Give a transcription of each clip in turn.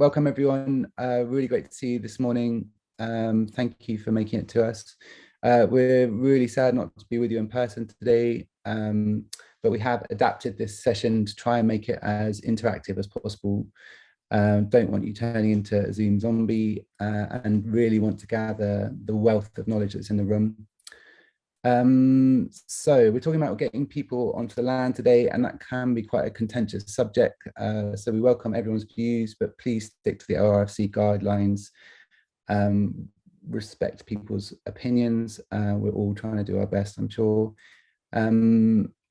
welcome everyone. Really great to see you this morning. Thank you for making it to us. We're really sad not to be with you in person today, but we have adapted this session to try and make it as interactive as possible. Don't want you turning into a Zoom zombie, and really want to gather the wealth of knowledge that's in the room. So we're talking about getting people onto the land today, and that can be quite a contentious subject. So we welcome everyone's views, but please stick to the ORFC guidelines. Respect people's opinions. We're all trying to do our best, I'm sure.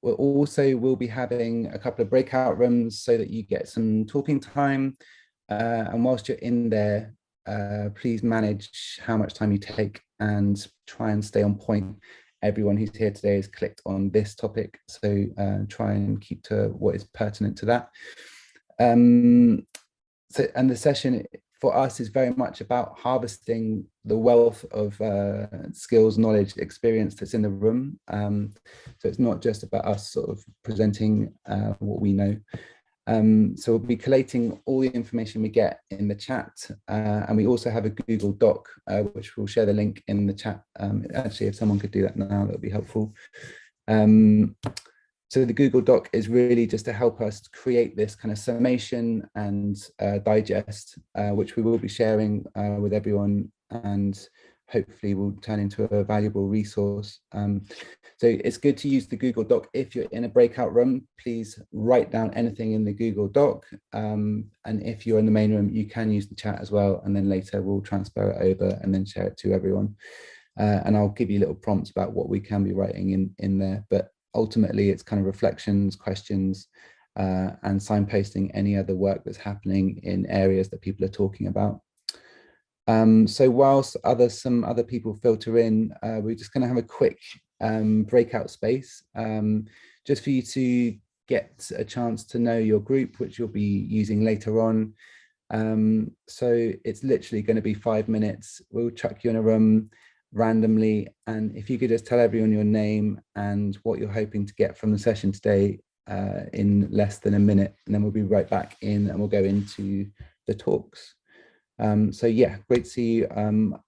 We'll be having a couple of breakout rooms so that you get some talking time. And whilst you're in there, please manage how much time you take and try and stay on point. Everyone who's here today has clicked on this topic, so try and keep to what is pertinent to that. And the session for us is very much about harvesting the wealth of skills, knowledge, experience that's in the room. So it's not just about us sort of presenting what we know. So we'll be collating all the information we get in the chat, and we also have a Google Doc, which we'll share the link in the chat. Actually, if someone could do that now, that would be helpful. So the Google Doc is really just to help us create this kind of summation and digest, which we will be sharing with everyone, and hopefully will turn into a valuable resource. So it's good to use the Google Doc. If you're in a breakout room, please write down anything in the Google Doc. And if you're in the main room, you can use the chat as well. And then later we'll transfer it over and then share it to everyone. And I'll give you little prompts about what we can be writing in there. But ultimately, it's kind of reflections, questions, and signposting any other work that's happening in areas that people are talking about. So whilst some other people filter in, we're just going to have a quick breakout space just for you to get a chance to know your group, which you'll be using later on. So it's literally going to be 5 minutes. We'll chuck you in a room randomly, and if you could just tell everyone your name and what you're hoping to get from the session today in less than a minute, and then we'll be right back in and we'll go into the talks. So yeah, great to see you.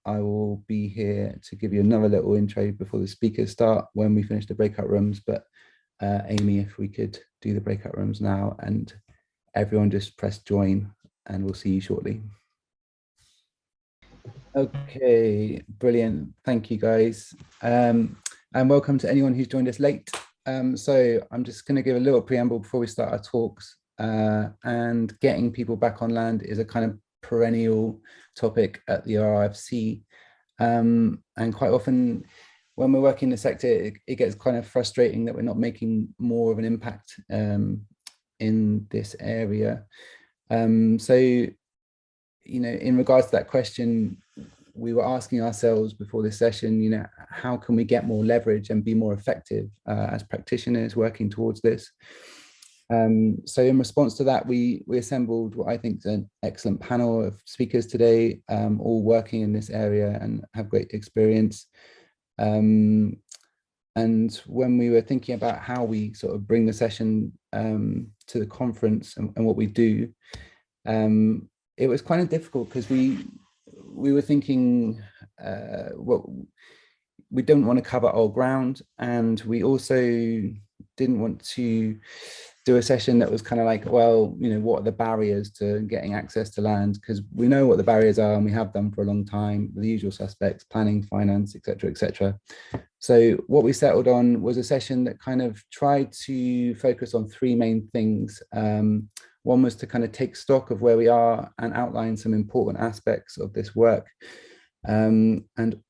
I will be here to give you another little intro before the speakers start when we finish the breakout rooms. But Amy, if we could do the breakout rooms now, and everyone just press join, and we'll see you shortly. Okay, brilliant. Thank you, guys. And welcome to anyone who's joined us late. So I'm just going to give a little preamble before we start our talks. And getting people back on land is a kind of perennial topic at the ORFC, and quite often when we're working in the sector, it gets kind of frustrating that we're not making more of an impact in this area. So, you know, in regards to that question, we were asking ourselves before this session, you know, how can we get more leverage and be more effective as practitioners working towards this? So in response to that, we assembled what I think is an excellent panel of speakers today, all working in this area and have great experience. And when we were thinking about how we sort of bring the session to the conference and what we do, it was kind of difficult because we were thinking, well, we don't want to cover old ground, and we also didn't want to do a session that was kind of like, well, you know, what are the barriers to getting access to land? Because we know what the barriers are, and we have done for a long time, the usual suspects: planning, finance, etc., etc. So what we settled on was a session that kind of tried to focus on three main things. One was to kind of take stock of where we are and outline some important aspects of this work, and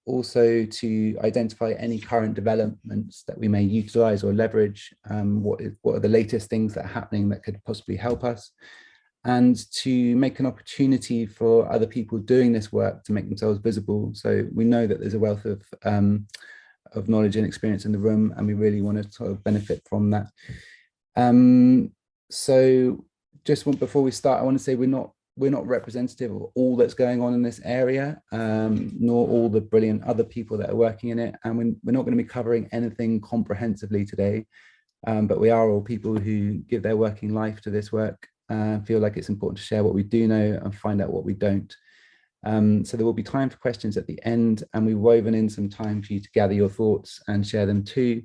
also to identify any current developments that we may utilize or leverage. What are the latest things that are happening that could possibly help us, and to make an opportunity for other people doing this work to make themselves visible. So we know that there's a wealth of knowledge and experience in the room, and we really want to sort of benefit from that. So just before we start, I want to say we're not representative of all that's going on in this area, nor all the brilliant other people that are working in it. And we're not going to be covering anything comprehensively today, but we are all people who give their working life to this work. feel like it's important to share what we do know and find out what we don't. So there will be time for questions at the end, and we've woven in some time for you to gather your thoughts and share them too.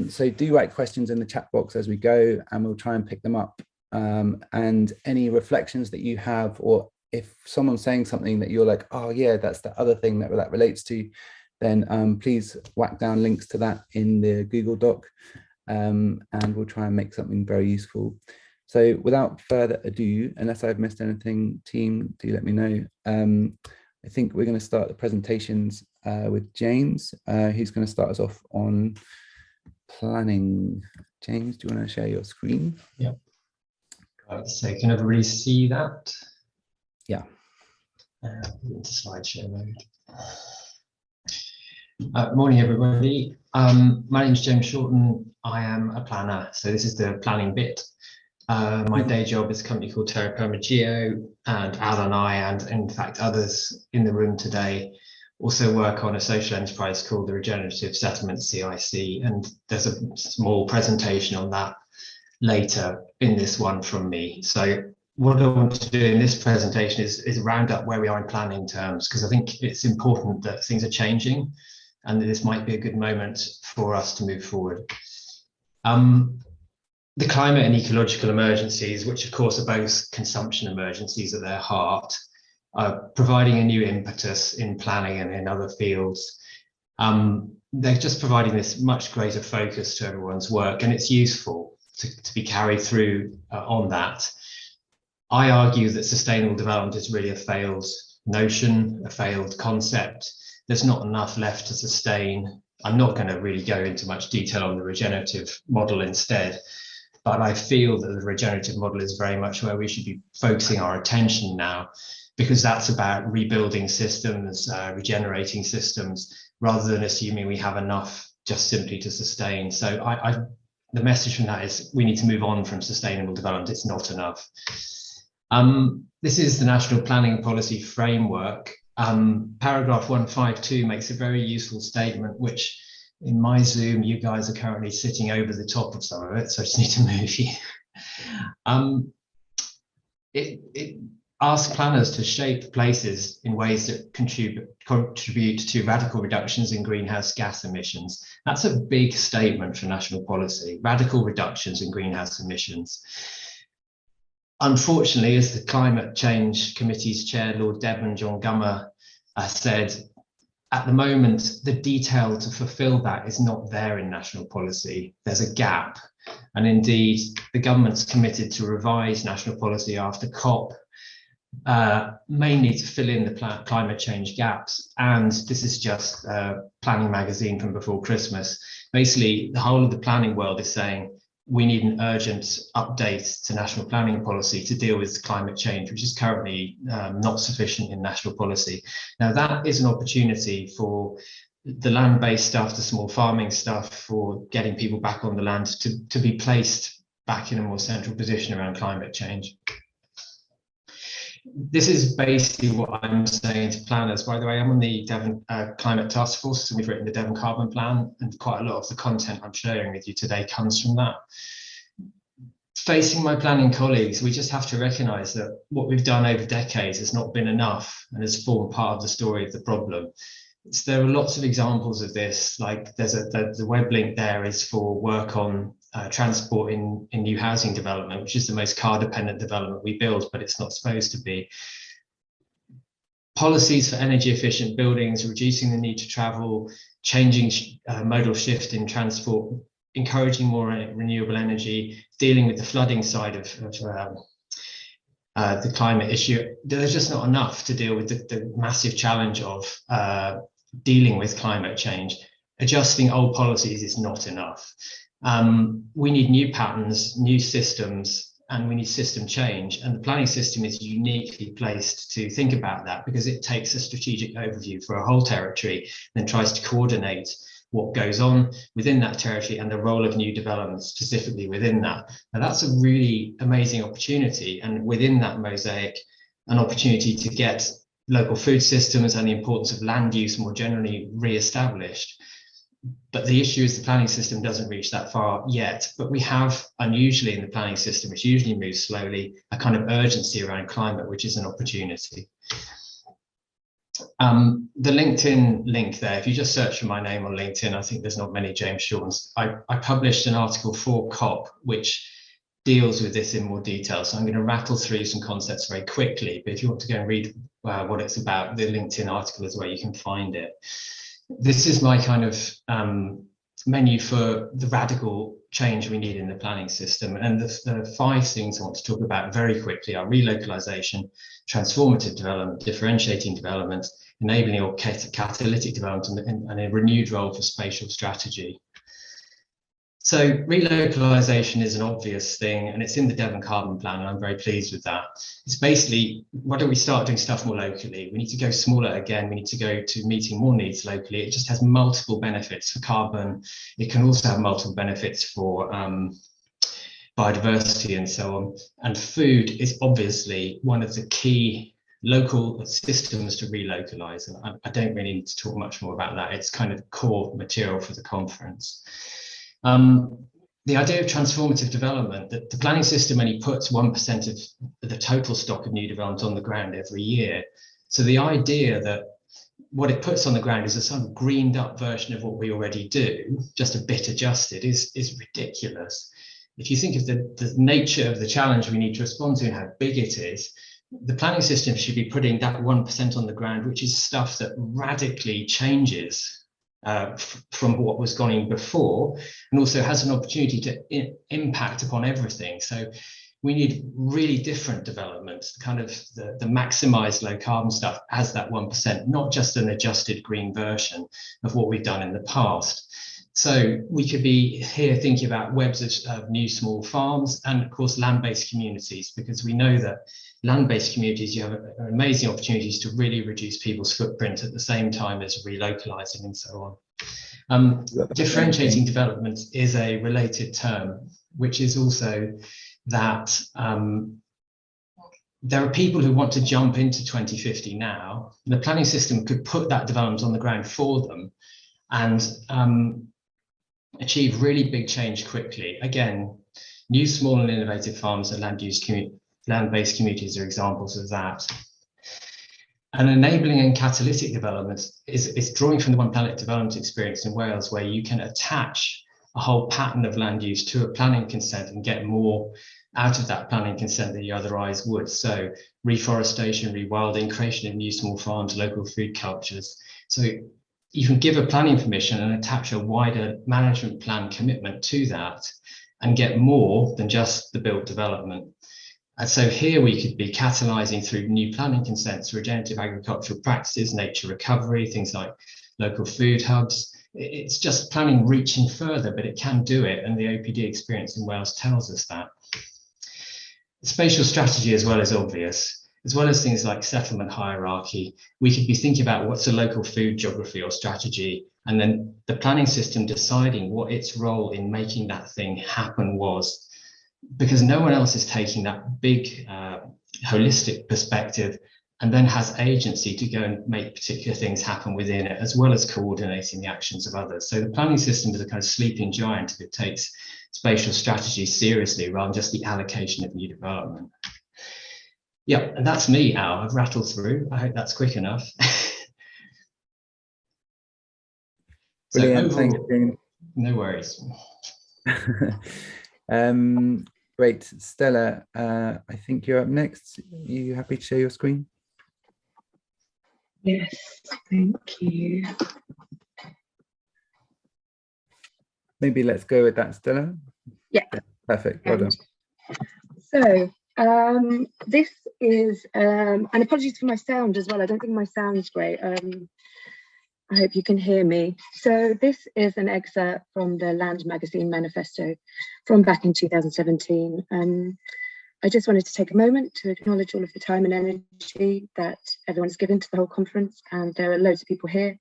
So do write questions in the chat box as we go, and we'll try and pick them up. And any reflections that you have, or if someone's saying something that you're like, oh yeah, that's the other thing that relates to, then please whack down links to that in the Google Doc, and we'll try and make something very useful. So without further ado, unless I've missed anything, team, do let me know. I think we're going to start the presentations with James, who's going to start us off on planning. James, do you want to share your screen? Yeah. Right, so can everybody see that? Yeah. Into slideshow mode. Morning, everybody. My name is James Shorten. I am a planner, so this is the planning bit. My day job is a company called Terra Permageo, and Al and I, and in fact others in the room today, also work on a social enterprise called the Regenerative Settlement CIC, and there's a small presentation on that later in this one from me. So what I want to do in this presentation is round up where we are in planning terms, because I think it's important that things are changing and that this might be a good moment for us to move forward. The climate and ecological emergencies, which of course are both consumption emergencies at their heart, are providing a new impetus in planning and in other fields. They're just providing this much greater focus to everyone's work, and it's useful to be carried through on that. I argue that sustainable development is really a failed notion, a failed concept. There's not enough left to sustain. I'm not going to really go into much detail on the regenerative model instead, but I feel that the regenerative model is very much where we should be focusing our attention now, because that's about rebuilding systems, regenerating systems, rather than assuming we have enough just simply to sustain. So the message from that is we need to move on from sustainable development. It's not enough. This is the National Planning and Policy Framework. Paragraph 152 makes a very useful statement, which in my Zoom, you guys are currently sitting over the top of some of it, so I just need to move you. It asks planners to shape places in ways that contribute to radical reductions in greenhouse gas emissions. That's a big statement for national policy, radical reductions in greenhouse emissions. Unfortunately, as the Climate Change Committee's chair, Lord Devon John Gummer, said, at the moment, the detail to fulfill that is not there in national policy. There's a gap. And indeed, the government's committed to revise national policy after COP, mainly to fill in the climate change gaps. And this is just a planning magazine from before Christmas. Basically, the whole of the planning world is saying we need an urgent update to national planning policy to deal with climate change, which is currently not sufficient in national policy. Now, that is an opportunity for the land-based stuff, the small farming stuff, for getting people back on the land to be placed back in a more central position around climate change. This is basically what I'm saying to planners. By the way, I'm on the Devon Climate Task Force, and we've written the Devon Carbon Plan, and quite a lot of the content I'm sharing with you today comes from that. Facing my planning colleagues, we just have to recognise that what we've done over decades has not been enough and has formed part of the story of the problem. There are lots of examples of this, like the web link there is for work on transport in new housing development, which is the most car dependent development we build, but it's not supposed to be. Policies for energy efficient buildings, reducing the need to travel, changing modal shift in transport, encouraging more renewable energy, dealing with the flooding side of the climate issue. There's just not enough to deal with the massive challenge of dealing with climate change. Adjusting old policies is not enough. We need new patterns, new systems, and we need system change. And the planning system is uniquely placed to think about that, because it takes a strategic overview for a whole territory, then tries to coordinate what goes on within that territory and the role of new developments specifically within that. Now, that's a really amazing opportunity. And within that mosaic, an opportunity to get local food systems and the importance of land use more generally re-established. But the issue is the planning system doesn't reach that far yet. But we have, unusually in the planning system, which usually moves slowly, a kind of urgency around climate, which is an opportunity. The LinkedIn link there, if you just search for my name on LinkedIn, I think there's not many James Shortens. I published an article for COP, which deals with this in more detail. So I'm going to rattle through some concepts very quickly. But if you want to go and read what it's about, the LinkedIn article is where you can find it. This is my kind of menu for the radical change we need in the planning system. And the 5 things I want to talk about very quickly are relocalisation, transformative development, differentiating development, enabling or catalytic development, and a renewed role for spatial strategy. So relocalisation is an obvious thing, and it's in the Devon Carbon Plan, and I'm very pleased with that. It's basically, why don't we start doing stuff more locally? We need to go smaller again. We need to go to meeting more needs locally. It just has multiple benefits for carbon. It can also have multiple benefits for biodiversity and so on. And food is obviously one of the key local systems to relocalise. And I don't really need to talk much more about that. It's kind of core material for the conference. The idea of transformative development, that the planning system only puts 1% of the total stock of new development on the ground every year. So the idea that what it puts on the ground is a sort of greened up version of what we already do, just a bit adjusted, is ridiculous. If you think of the nature of the challenge we need to respond to and how big it is, the planning system should be putting that 1% on the ground, which is stuff that radically changes from what was going on before, and also has an opportunity to impact upon everything. So we need really different developments, kind of the maximized low carbon stuff as that 1%, not just an adjusted green version of what we've done in the past. So we could be here thinking about webs of new small farms, and of course land-based communities, because we know that land-based communities, you have amazing opportunities to really reduce people's footprint at the same time as relocalizing and so on. Differentiating development is a related term, which is also that there are people who want to jump into 2050 now. The planning system could put that development on the ground for them and achieve really big change quickly. Again, new small and innovative farms and land-based communities are examples of that. And enabling and catalytic development is drawing from the One Planet development experience in Wales, where you can attach a whole pattern of land use to a planning consent and get more out of that planning consent than you otherwise would. So reforestation, rewilding, creation of new small farms, local food cultures. So you can give a planning permission and attach a wider management plan commitment to that and get more than just the built development. And so here we could be catalysing through new planning consents, regenerative agricultural practices, nature recovery, things like local food hubs. It's just planning reaching further, but it can do it. And the OPD experience in Wales tells us that. Spatial strategy as well is obvious, as well as things like settlement hierarchy. We could be thinking about what's a local food geography or strategy, and then the planning system deciding what its role in making that thing happen was. Because no one else is taking that big holistic perspective and then has agency to go and make particular things happen within it, as well as coordinating the actions of others. So the planning system is a kind of sleeping giant if it takes spatial strategy seriously rather than just the allocation of new development. Yeah, and that's me, Al. I've rattled through. I hope that's quick enough. Brilliant, thanks, Jane. No worries. Great, Stella, I think you're up next. Are you happy to share your screen? Yes, thank you. Maybe let's go with that, Stella. Yeah. Perfect, well done. So this is, and apologies for my sound as well. I don't think my sound's great. I hope you can hear me. So this is an excerpt from the Land magazine manifesto from back in 2017. I just wanted to take a moment to acknowledge all of the time and energy that everyone's given to the whole conference, and there are loads of people here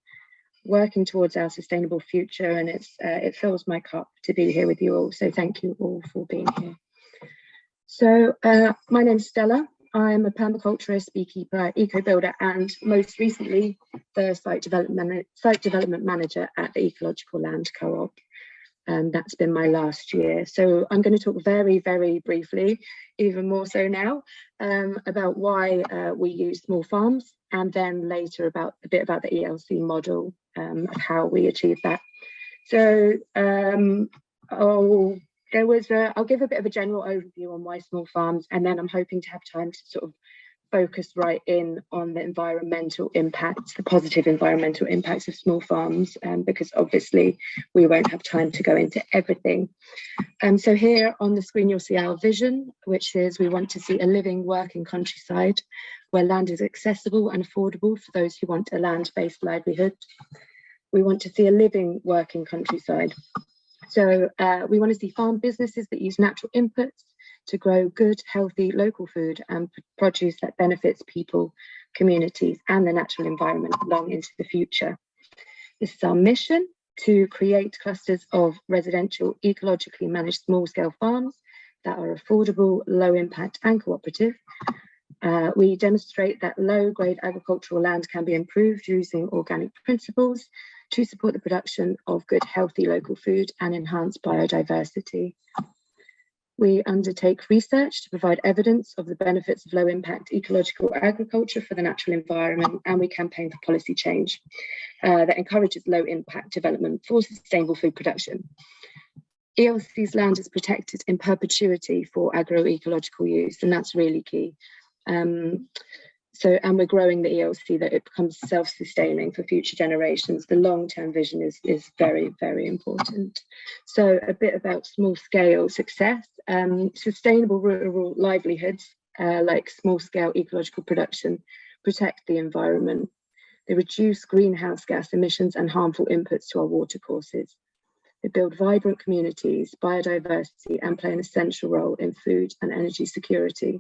working towards our sustainable future, and it fills my cup to be here with you all. So thank you all for being here. So my name's Stella. I'm a permaculturist, beekeeper, eco-builder, and most recently the site development manager at the Ecological Land Co-op. That's been my last year. So I'm going to talk very, very briefly, even more so now, about why we use small farms, and then later a bit about the ELC model of how we achieve that. So I'll give a bit of a general overview on why small farms, and then I'm hoping to have time to sort of focus right in on the environmental impacts, the positive environmental impacts of small farms, because obviously we won't have time to go into everything. So here on the screen you'll see our vision, which is we want to see a living, working countryside where land is accessible and affordable for those who want a land-based livelihood. We want to see a living, working countryside. So we want to see farm businesses that use natural inputs to grow good, healthy local food and produce that benefits people, communities, and the natural environment long into the future. This is our mission: to create clusters of residential, ecologically managed small-scale farms that are affordable, low impact, and cooperative. We demonstrate that low-grade agricultural land can be improved using organic principles to support the production of good, healthy local food and enhance biodiversity. We undertake research to provide evidence of the benefits of low-impact ecological agriculture for the natural environment, and we campaign for policy change that encourages low-impact development for sustainable food production. ELC's land is protected in perpetuity for agroecological use, and that's really key. And we're growing the ELC that it becomes self-sustaining for future generations. The long-term vision is very, very important. So a bit about small-scale success. Sustainable rural livelihoods, like small-scale ecological production, protect the environment. They reduce greenhouse gas emissions and harmful inputs to our watercourses. They build vibrant communities, biodiversity, and play an essential role in food and energy security.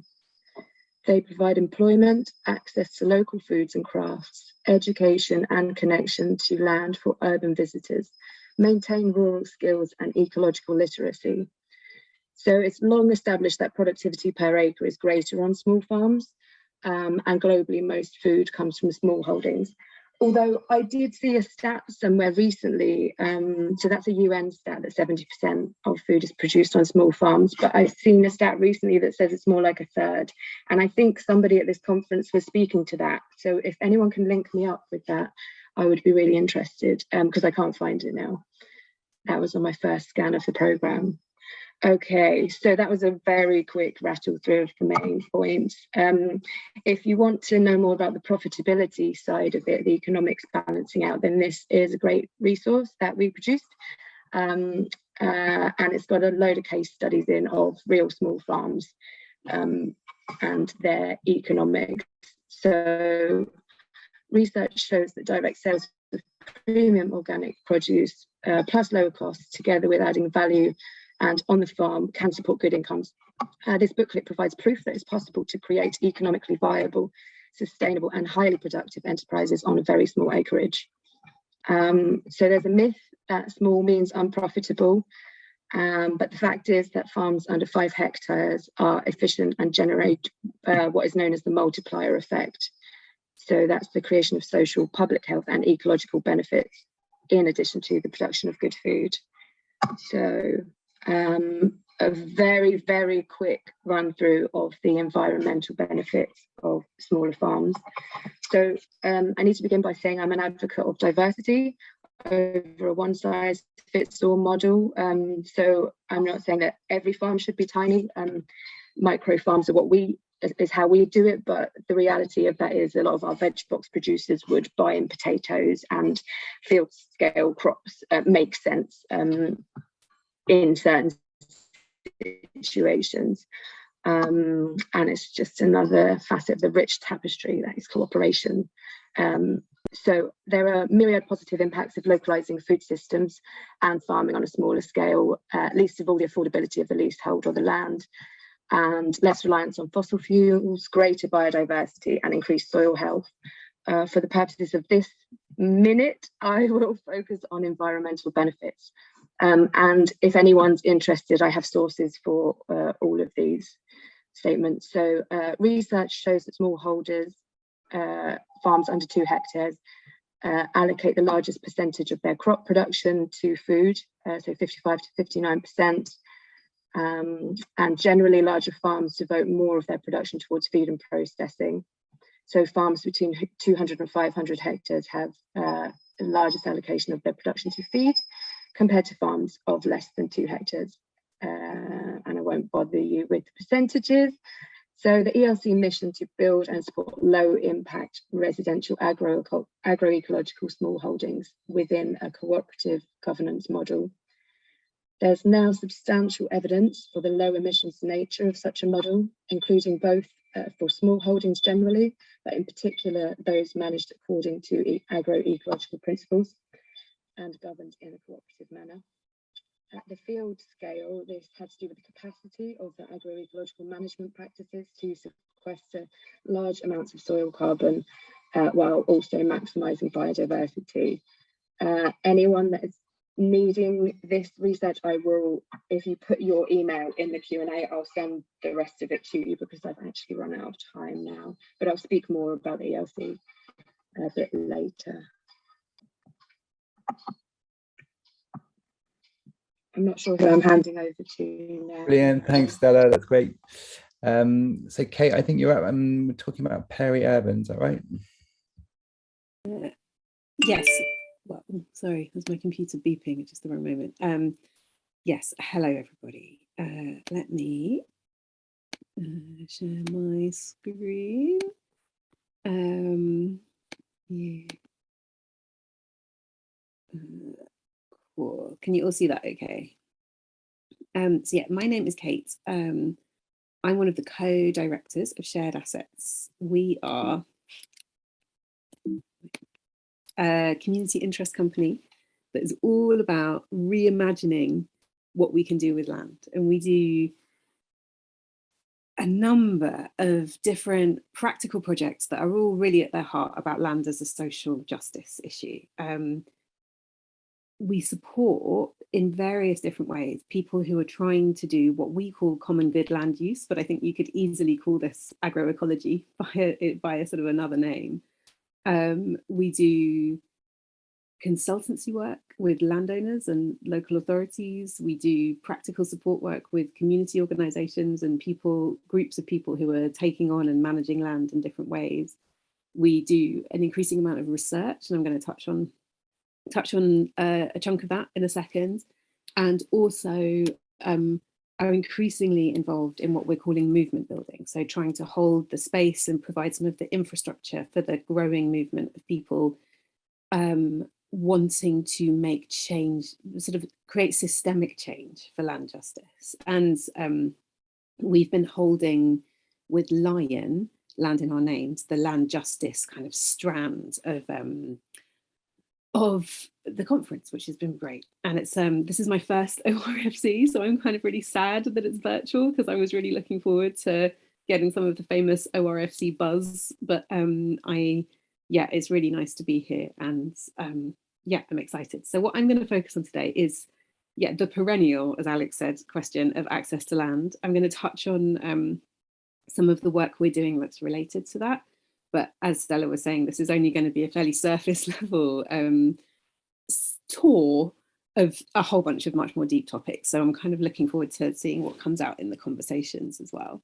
They provide employment, access to local foods and crafts, education and connection to land for urban visitors, maintain rural skills and ecological literacy. So it's long established that productivity per acre is greater on small farms, and globally most food comes from small holdings. Although I did see a stat somewhere recently, so that's a UN stat that 70% of food is produced on small farms, but I've seen a stat recently that says it's more like a third. And I think somebody at this conference was speaking to that. So if anyone can link me up with that, I would be really interested, because I can't find it now. That was on my first scan of the programme. Okay, so that was a very quick rattle through of the main points. If you want to know more about the profitability side of it, the economics balancing out, then this is a great resource that we produced. And it's got a load of case studies in of real small farms and their economics. So research shows that direct sales of premium organic produce plus lower costs, together with adding value and on the farm, can support good incomes. This booklet provides proof that it's possible to create economically viable, sustainable and highly productive enterprises on a very small acreage. So there's a myth that small means unprofitable, but the fact is that farms under 5 hectares are efficient and generate what is known as the multiplier effect. So that's the creation of social, public health and ecological benefits, in addition to the production of good food. So a very, very quick run through of the environmental benefits of smaller farms. So I need to begin by saying I'm an advocate of diversity over a one-size-fits-all model. So I'm not saying that every farm should be tiny. Micro farms are is how we do it, but the reality of that is a lot of our veg box producers would buy in potatoes, and field scale crops make sense in certain situations, and it's just another facet of the rich tapestry that is cooperation. So there are myriad positive impacts of localising food systems and farming on a smaller scale, least of all the affordability of the leasehold or the land, and less reliance on fossil fuels, greater biodiversity and increased soil health. For the purposes of this minute, I will focus on environmental benefits. And if anyone's interested, I have sources for all of these. statement. So research shows that smallholders, farms under 2 hectares, allocate the largest percentage of their crop production to food, so 55 to 59%. And generally larger farms devote more of their production towards feed and processing. So farms between 200 and 500 hectares have the largest allocation of their production to feed, compared to farms of less than 2 hectares. And I won't bother you with the percentages. So the ELC mission to build and support low impact residential agroecological smallholdings within a cooperative governance model. There's now substantial evidence for the low emissions nature of such a model, including both for smallholdings generally, but in particular those managed according to agroecological principles and governed in a cooperative manner. At the field scale, this had to do with the capacity of the agroecological management practices to sequester large amounts of soil carbon while also maximising biodiversity. Anyone that is needing this research, I will, if you put your email in the Q&A, I'll send the rest of it to you because I've actually run out of time now, but I'll speak more about the ELC a bit later. I'm not sure who I'm handing over to now. Brilliant, thanks Stella, that's great. So Kate, I think you're up and we're talking about peri-urban, is that right? Yes, well, sorry, was my computer beeping at just the wrong moment. Yes, hello everybody. Let me share my screen. Yeah. Cool. Can you all see that okay? So yeah, my name is Kate. I'm one of the co-directors of Shared Assets. We are a community interest company that is all about reimagining what we can do with land. And we do a number of different practical projects that are all really at their heart about land as a social justice issue. We support in various different ways people who are trying to do what we call common good land use, but I think you could easily call this agroecology by a sort of another name. We do consultancy work with landowners and local authorities. We do practical support work with community organisations and groups of people who are taking on and managing land in different ways. We do an increasing amount of research, and I'm going to touch on a chunk of that in a second, and also are increasingly involved in what we're calling movement building. So trying to hold the space and provide some of the infrastructure for the growing movement of people wanting to make change, sort of create systemic change for land justice. And we've been holding with Lion, Land in Our Names, the land justice kind of strand of the conference, which has been great. And it's this is my first ORFC, so I'm kind of really sad that it's virtual because I was really looking forward to getting some of the famous ORFC buzz. But yeah, it's really nice to be here, and yeah, I'm excited. So what I'm going to focus on today is, yeah, the perennial, as Alex said, question of access to land. I'm going to touch on some of the work we're doing that's related to that. But as Stella was saying, this is only going to be a fairly surface level tour of a whole bunch of much more deep topics. So I'm kind of looking forward to seeing what comes out in the conversations as well.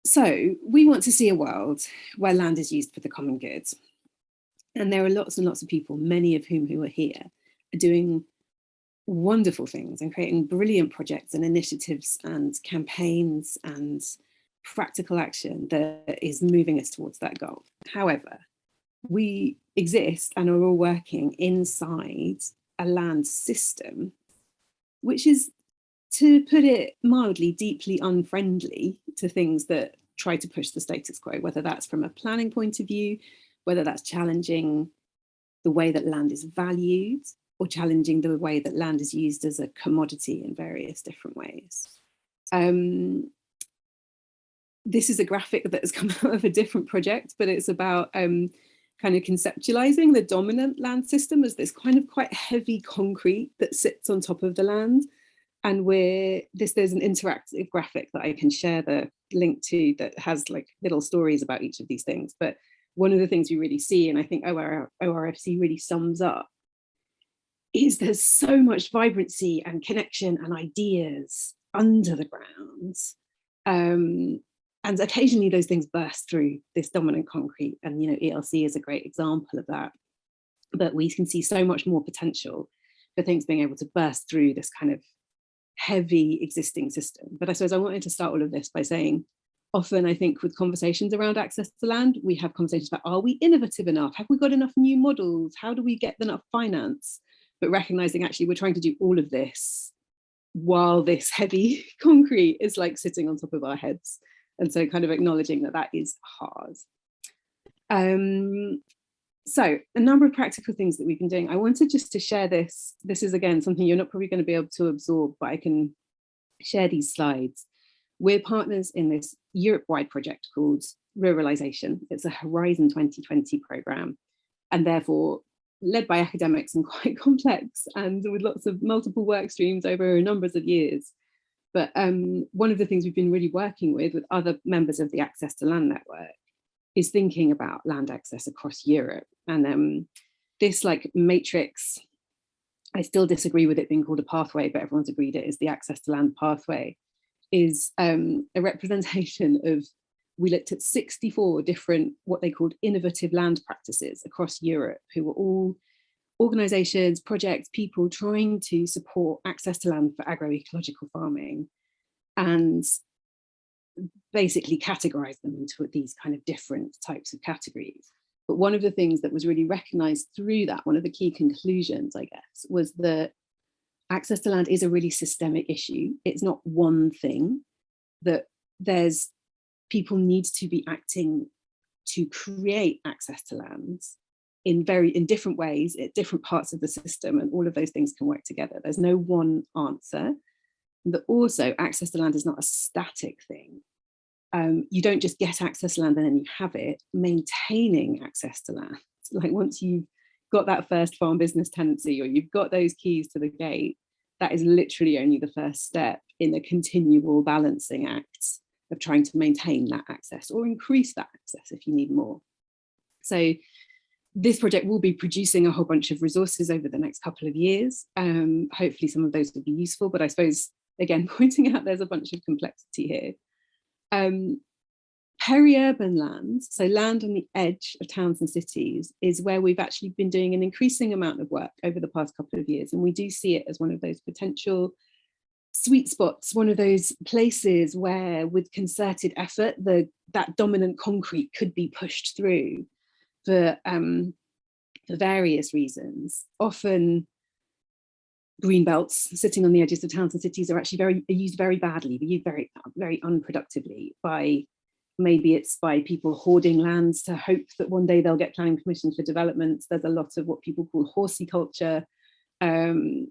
So we want to see a world where land is used for the common good. And there are lots and lots of people, many of whom who are here, are doing wonderful things and creating brilliant projects and initiatives and campaigns and practical action that is moving us towards that goal. However, we exist and are all working inside a land system, which is, to put it mildly, deeply unfriendly to things that try to push the status quo, whether that's from a planning point of view, whether that's challenging the way that land is valued, or challenging the way that land is used as a commodity in various different ways. This is a graphic that has come out of a different project, but it's about kind of conceptualizing the dominant land system as this kind of quite heavy concrete that sits on top of the land. And there's an interactive graphic that I can share the link to that has like little stories about each of these things. But one of the things we really see, and I think ORFC really sums up, is there's so much vibrancy and connection and ideas under the ground. And occasionally those things burst through this dominant concrete, and ELC is a great example of that. But we can see so much more potential for things being able to burst through this kind of heavy existing system. But I suppose I wanted to start all of this by saying, often I think with conversations around access to land, we have conversations about, are we innovative enough? Have we got enough new models? How do we get enough finance? But recognizing actually we're trying to do all of this while this heavy concrete is like sitting on top of our heads. And so kind of acknowledging that that is hard. So a number of practical things that we've been doing. I wanted just to share this. This is, again, something you're not probably going to be able to absorb, but I can share these slides. We're partners in this Europe-wide project called Ruralisation. It's a Horizon 2020 programme, and therefore led by academics and quite complex, and with lots of multiple work streams over numbers of years. But one of the things we've been really working with other members of the Access to Land Network is thinking about land access across Europe. And this like matrix, I still disagree with it being called a pathway, but everyone's agreed it is the Access to Land pathway, is a representation of, we looked at 64 different, what they called innovative land practices across Europe, who were all organisations, projects, people trying to support access to land for agroecological farming, and basically categorise them into these kind of different types of categories. But one of the things that was really recognised through that, one of the key conclusions, I guess, was that access to land is a really systemic issue. It's not one thing, that there's people need to be acting to create access to land in different ways at different parts of the system, and all of those things can work together. There's no one answer. But also access to land is not a static thing. You don't just get access to land and then you have it. Maintaining access to land, like once you've got that first farm business tenancy or you've got those keys to the gate, that is literally only the first step in a continual balancing act of trying to maintain that access or increase that access if you need more. So this project will be producing a whole bunch of resources over the next couple of years. Hopefully some of those will be useful, but I suppose, again, pointing out there's a bunch of complexity here. Peri-urban land, so land on the edge of towns and cities, is where we've actually been doing an increasing amount of work over the past couple of years. And we do see it as one of those potential sweet spots, one of those places where with concerted effort, that dominant concrete could be pushed through for various reasons. Often green belts sitting on the edges of towns and cities are actually used very badly, used very, very unproductively by, maybe it's by people hoarding lands to hope that one day they'll get planning permission for development. There's a lot of what people call horticulture, and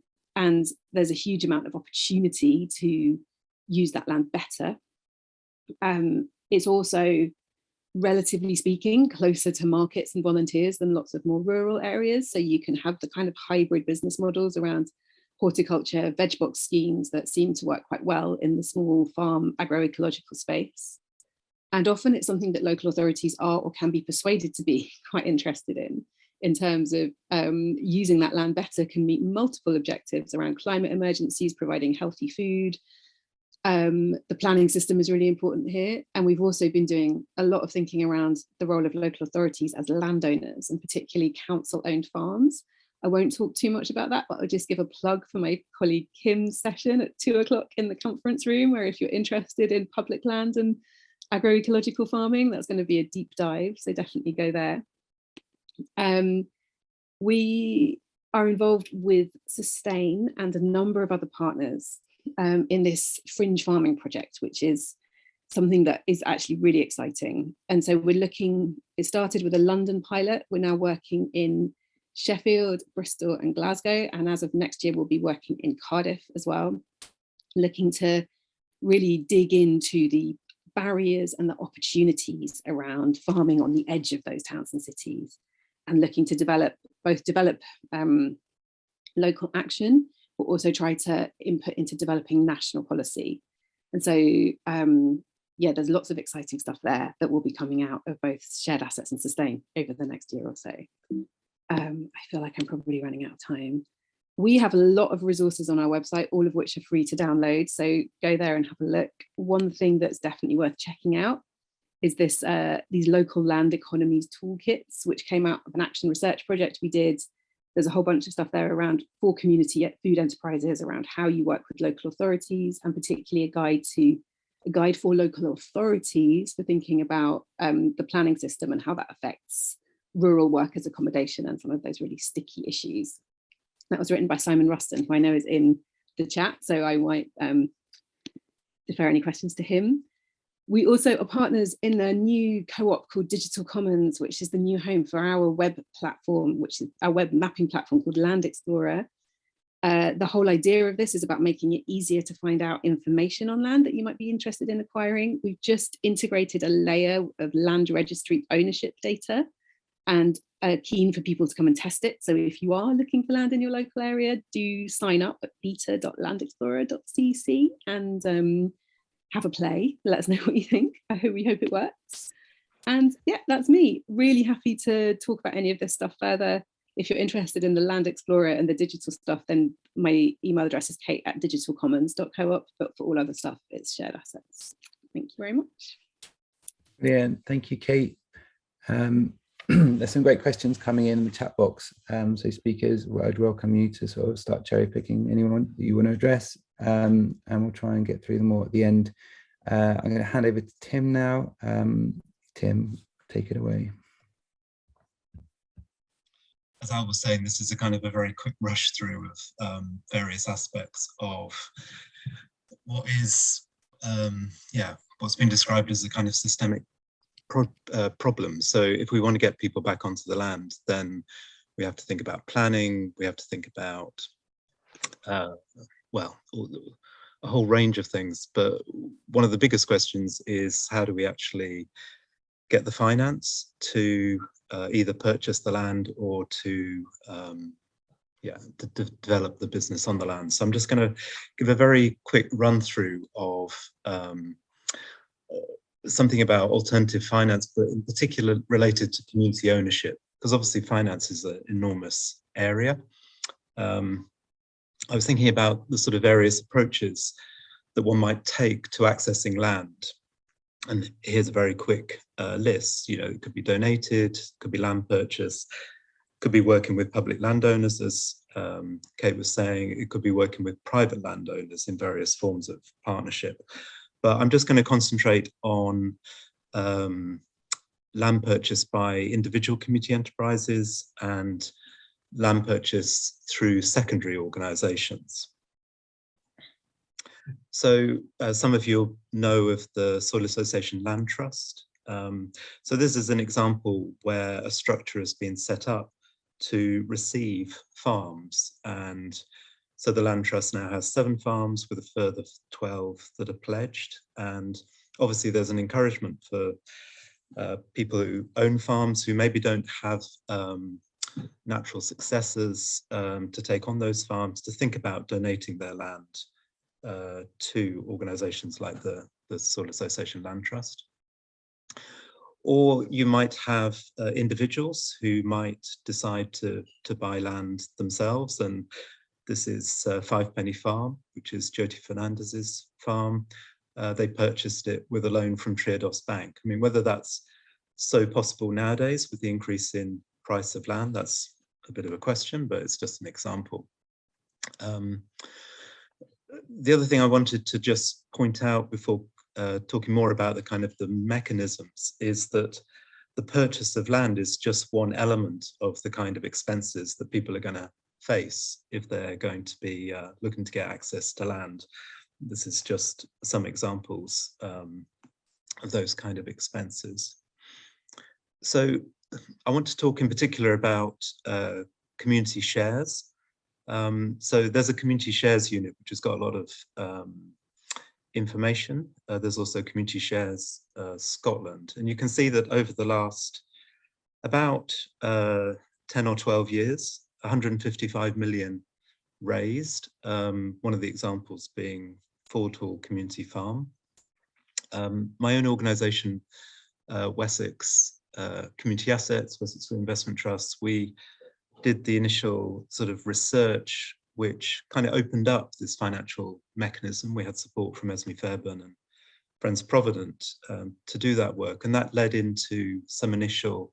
there's a huge amount of opportunity to use that land better. It's also, relatively speaking, closer to markets and volunteers than lots of more rural areas. So you can have the kind of hybrid business models around horticulture, veg box schemes that seem to work quite well in the small farm agroecological space. And often it's something that local authorities are or can be persuaded to be quite interested in terms of using that land better can meet multiple objectives around climate emergencies, providing healthy food. The planning system is really important here. And we've also been doing a lot of thinking around the role of local authorities as landowners, and particularly council-owned farms. I won't talk too much about that, but I'll just give a plug for my colleague Kim's session at 2 o'clock in the conference room, where if you're interested in public land and agroecological farming, that's going to be a deep dive, so definitely go there. We are involved with Sustain and a number of other partners in this fringe farming project, which is something that is actually really exciting. And so we're looking, it started with a London pilot, we're now working in Sheffield, Bristol and Glasgow, and as of next year we'll be working in Cardiff as well, looking to really dig into the barriers and the opportunities around farming on the edge of those towns and cities, and looking to develop local action, but also try to input into developing national policy. And so, yeah, there's lots of exciting stuff there that will be coming out of both shared assets and sustain over the next year or so. I feel like I'm probably running out of time. We have a lot of resources on our website, all of which are free to download. So go there and have a look. One thing that's definitely worth checking out is this these local land economies toolkits, which came out of an action research project we did. There's a whole bunch of stuff there around for community food enterprises, around how you work with local authorities, and particularly a guide for local authorities for thinking about the planning system and how that affects rural workers' accommodation and some of those really sticky issues. That was written by Simon Ruston, who I know is in the chat, so I might defer any questions to him. We also are partners in a new co-op called Digital Commons, which is the new home for our web platform, which is our web mapping platform called Land Explorer. The whole idea of this is about making it easier to find out information on land that you might be interested in acquiring. We've just integrated a layer of land registry ownership data and are keen for people to come and test it. So if you are looking for land in your local area, do sign up at beta.landexplorer.cc and have a play. Let us know what you think. We hope it works. And yeah, that's me. Really happy to talk about any of this stuff further. If you're interested in the Land Explorer and the digital stuff, then my email address is kate@digitalcommons.coop, but for all other stuff, it's shared assets. Thank you very much. Brilliant. Thank you, Kate. There's some great questions coming in the chat box. So speakers, I'd welcome you to sort of start cherry picking anyone that you want to address, and we'll try and get through them all at the end. I'm going to hand over to Tim now. Tim, take it away. As Al was saying, this is a kind of a very quick rush through of various aspects of what is, what's been described as a kind of systemic problem. So if we want to get people back onto the land, then we have to think about planning, we have to think about, well, a whole range of things. But one of the biggest questions is, how do we actually get the finance to either purchase the land or to develop the business on the land? So I'm just going to give a very quick run through of something about alternative finance, but in particular related to community ownership, because obviously finance is an enormous area. I was thinking about the sort of various approaches that one might take to accessing land. And here's a very quick list. You know, it could be donated, could be land purchase, could be working with public landowners, as Kate was saying, it could be working with private landowners in various forms of partnership. But I'm just going to concentrate on land purchase by individual community enterprises and land purchase through secondary organisations. So some of you know of the Soil Association Land Trust. So this is an example where a structure has been set up to receive farms, and so the Land Trust now has 7 farms with a further 12 that are pledged. And obviously there's an encouragement for people who own farms who maybe don't have natural successors to take on those farms to think about donating their land to organisations like the Soil Association Land Trust. Or you might have individuals who might decide to buy land themselves, and this is Five Penny Farm, which is Jyoti Fernandez's farm. They purchased it with a loan from Triodos Bank. I mean, whether that's so possible nowadays with the increase in price of land, that's a bit of a question, but it's just an example. The other thing I wanted to just point out before talking more about the kind of the mechanisms is that the purchase of land is just one element of the kind of expenses that people are going to face if they're going to be looking to get access to land. This is just some examples of those kind of expenses. So I want to talk in particular about community shares. So there's a community shares unit which has got a lot of information. There's also Community Shares Scotland, and you can see that over the last about 10 or 12 years, 155 million raised, one of the examples being Ford Hall Community Farm. My own organisation, Wessex Community Assets, Wessex Investment Trust, we did the initial sort of research which kind of opened up this financial mechanism. We had support from Esme Fairburn and Friends Provident to do that work, and that led into some initial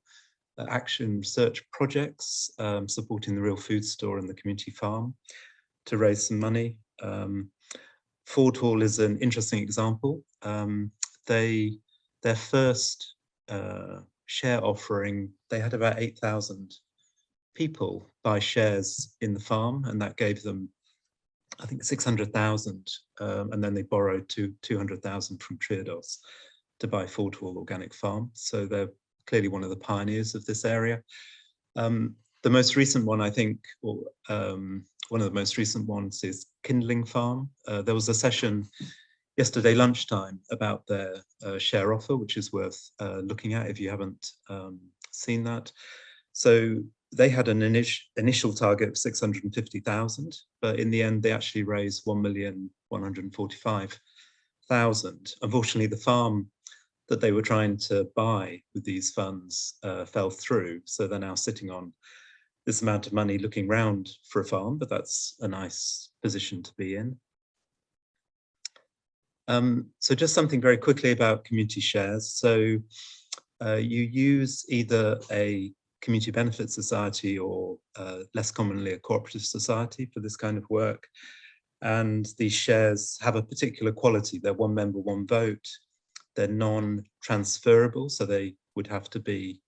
action research projects supporting the Real Food Store and the community farm to raise some money. Ford Hall is an interesting example. Their first share offering, they had about 8,000 people buy shares in the farm, and that gave them, I think, 600,000, and then they borrowed 200,000 from Triodos to buy Ford Hall Organic Farm. So they're clearly one of the pioneers of this area. The most recent one, I think, or one of the most recent ones is Kindling Farm. There was a session yesterday lunchtime about their share offer, which is worth looking at if you haven't seen that. So they had an initial target of 650,000, but in the end they actually raised 1,145,000. Unfortunately, the farm that they were trying to buy with these funds fell through, so they're now sitting on this amount of money looking round for a farm, but that's a nice position to be in. So just something very quickly about community shares. So you use either a community benefit society or less commonly a cooperative society for this kind of work. And these shares have a particular quality. They're one member, one vote. They're non-transferable, so they would have to be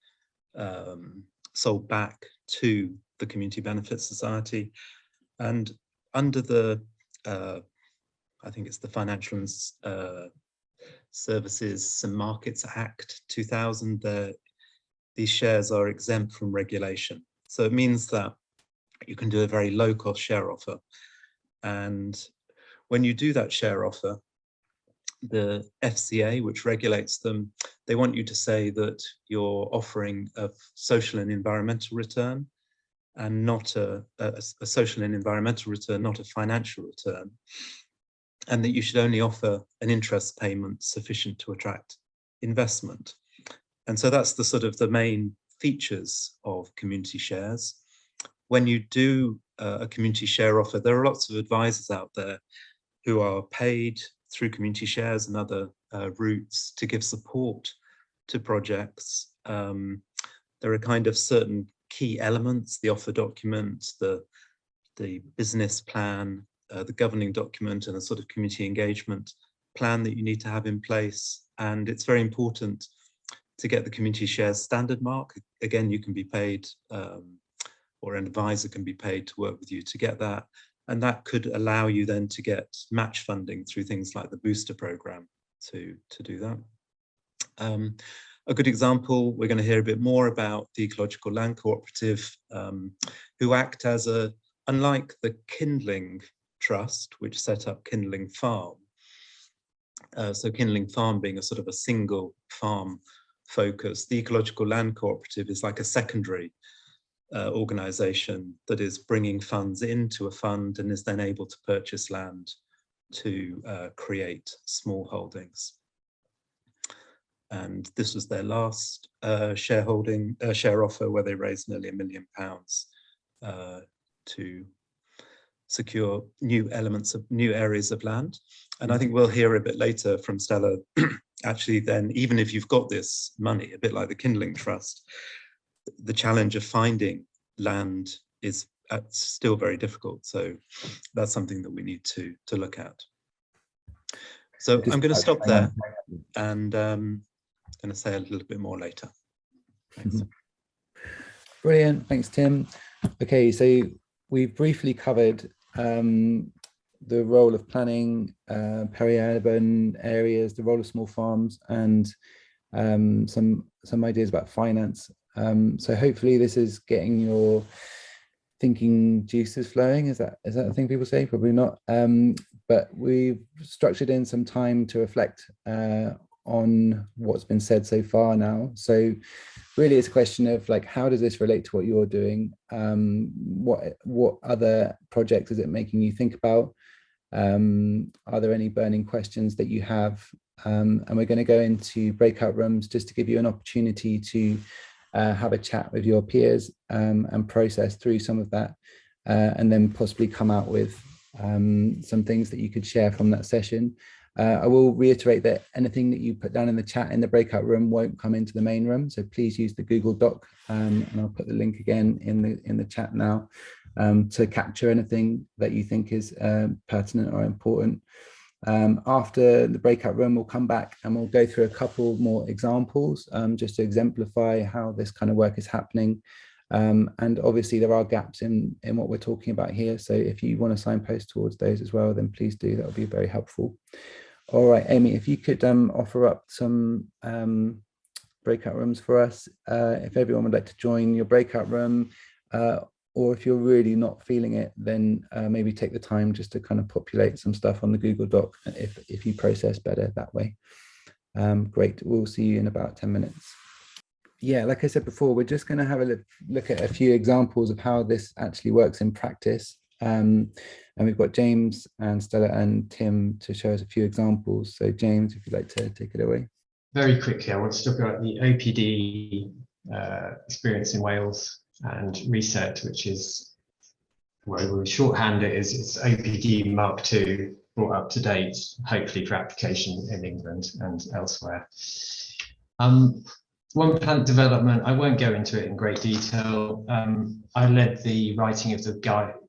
sold back to the community benefit society. And under the, I think it's the Financial Services and Markets Act 2000, these shares are exempt from regulation. So it means that you can do a very low cost share offer. And when you do that share offer, the FCA, which regulates them, they want you to say that you're offering a social and environmental return, and not a social and environmental return, not a financial return, and that you should only offer an interest payment sufficient to attract investment. And so that's the sort of the main features of community shares. When you do a community share offer, there are lots of advisors out there who are paid through community shares and other routes to give support to projects. There are kind of certain key elements, the offer document, the business plan, the governing document, and a sort of community engagement plan that you need to have in place. And it's very important to get the community shares standard mark. Again, you can be paid, or an advisor can be paid to work with you to get that. And that could allow you then to get match funding through things like the booster program to do that. A good example, we're going to hear a bit more about the Ecological Land Cooperative, who act as unlike the Kindling Trust, which set up Kindling Farm. So Kindling Farm being a sort of a single farm focus, the Ecological Land Cooperative is like a secondary organisation that is bringing funds into a fund and is then able to purchase land to create small holdings. And this was their last share offer, where they raised nearly £1 million to secure new areas of land. And I think we'll hear a bit later from Stella, actually then, even if you've got this money, a bit like the Kindling Trust, the challenge of finding land is still very difficult. So that's something that we need to look at. So I'm going to stop there, and I'm going to say a little bit more later. Thanks. Brilliant, thanks, Tim. Okay, so we briefly covered the role of planning, peri-urban areas, the role of small farms, and some ideas about finance. So hopefully this is getting your thinking juices flowing. Is that a thing people say? Probably not. But we've structured in some time to reflect on what's been said so far now. So really it's a question of like, how does this relate to what you're doing? What other projects is it making you think about? Are there any burning questions that you have? And we're going to go into breakout rooms just to give you an opportunity to have a chat with your peers and process through some of that, and then possibly come out with some things that you could share from that session. I will reiterate that anything that you put down in the chat in the breakout room won't come into the main room, so please use the Google Doc, and I'll put the link again in the chat now to capture anything that you think is pertinent or important. After the breakout room, we'll come back and we'll go through a couple more examples just to exemplify how this kind of work is happening. And obviously there are gaps in what we're talking about here, so if you want to signpost towards those as well, then please do. That would be very helpful. All right, Amy, if you could offer up some breakout rooms for us, if everyone would like to join your breakout room, or if you're really not feeling it, then maybe take the time just to kind of populate some stuff on the Google Doc if you process better that way. Great, we'll see you in about 10 minutes. Yeah, like I said before, we're just going to have a look at a few examples of how this actually works in practice. And we've got James and Stella and Tim to show us a few examples. So James, if you'd like to take it away. Very quickly, I want to talk about the OPD experience in Wales and Reset, which is, well, we shorthand it is it's OPD Mark II brought up to date, hopefully for application in England and elsewhere. One plant development, I won't go into it in great detail. I led the writing of the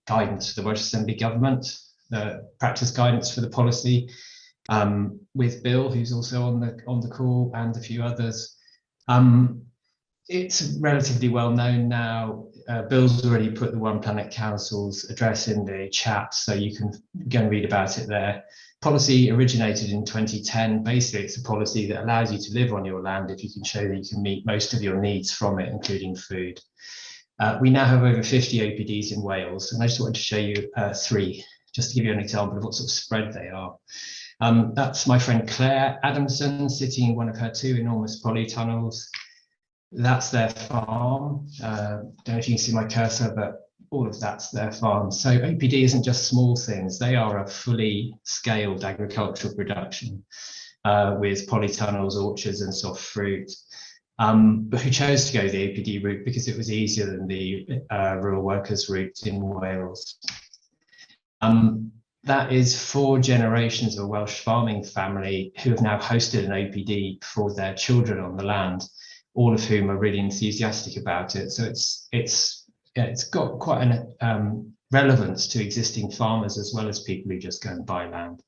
guidance for the Welsh Assembly Government, the practice guidance for the policy, with Bill, who's also on the call, and a few others. It's relatively well known now. Bill's already put the One Planet Council's address in the chat, so you can go and read about it there. Policy originated in 2010. Basically, it's a policy that allows you to live on your land if you can show that you can meet most of your needs from it, including food. We now have over 50 OPDs in Wales, and I just wanted to show you 3, just to give you an example of what sort of spread they are. That's my friend Claire Adamson sitting in one of her 2 enormous polytunnels. That's their farm. Don't know if you can see my cursor, but all of that's their farm. So OPD isn't just small things. They are a fully scaled agricultural production with polytunnels, orchards and soft fruit. But who chose to go the OPD route because it was easier than the rural workers route in Wales. That is 4 generations of a Welsh farming family who have now hosted an OPD for their children on the land, all of whom are really enthusiastic about it. So it's got quite an relevance to existing farmers as well as people who just go and buy land.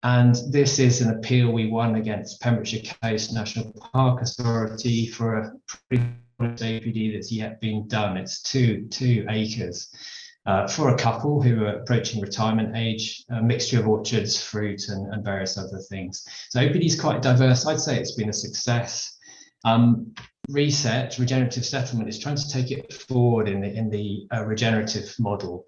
And this is an appeal we won against Pembrokeshire Coast National Park Authority for a OPD that's yet been done. It's 2 acres for a couple who are approaching retirement age, a mixture of orchards, fruit and various other things. So OPD is quite diverse. I'd say it's been a success. Reset, regenerative settlement, is trying to take it forward in the regenerative model,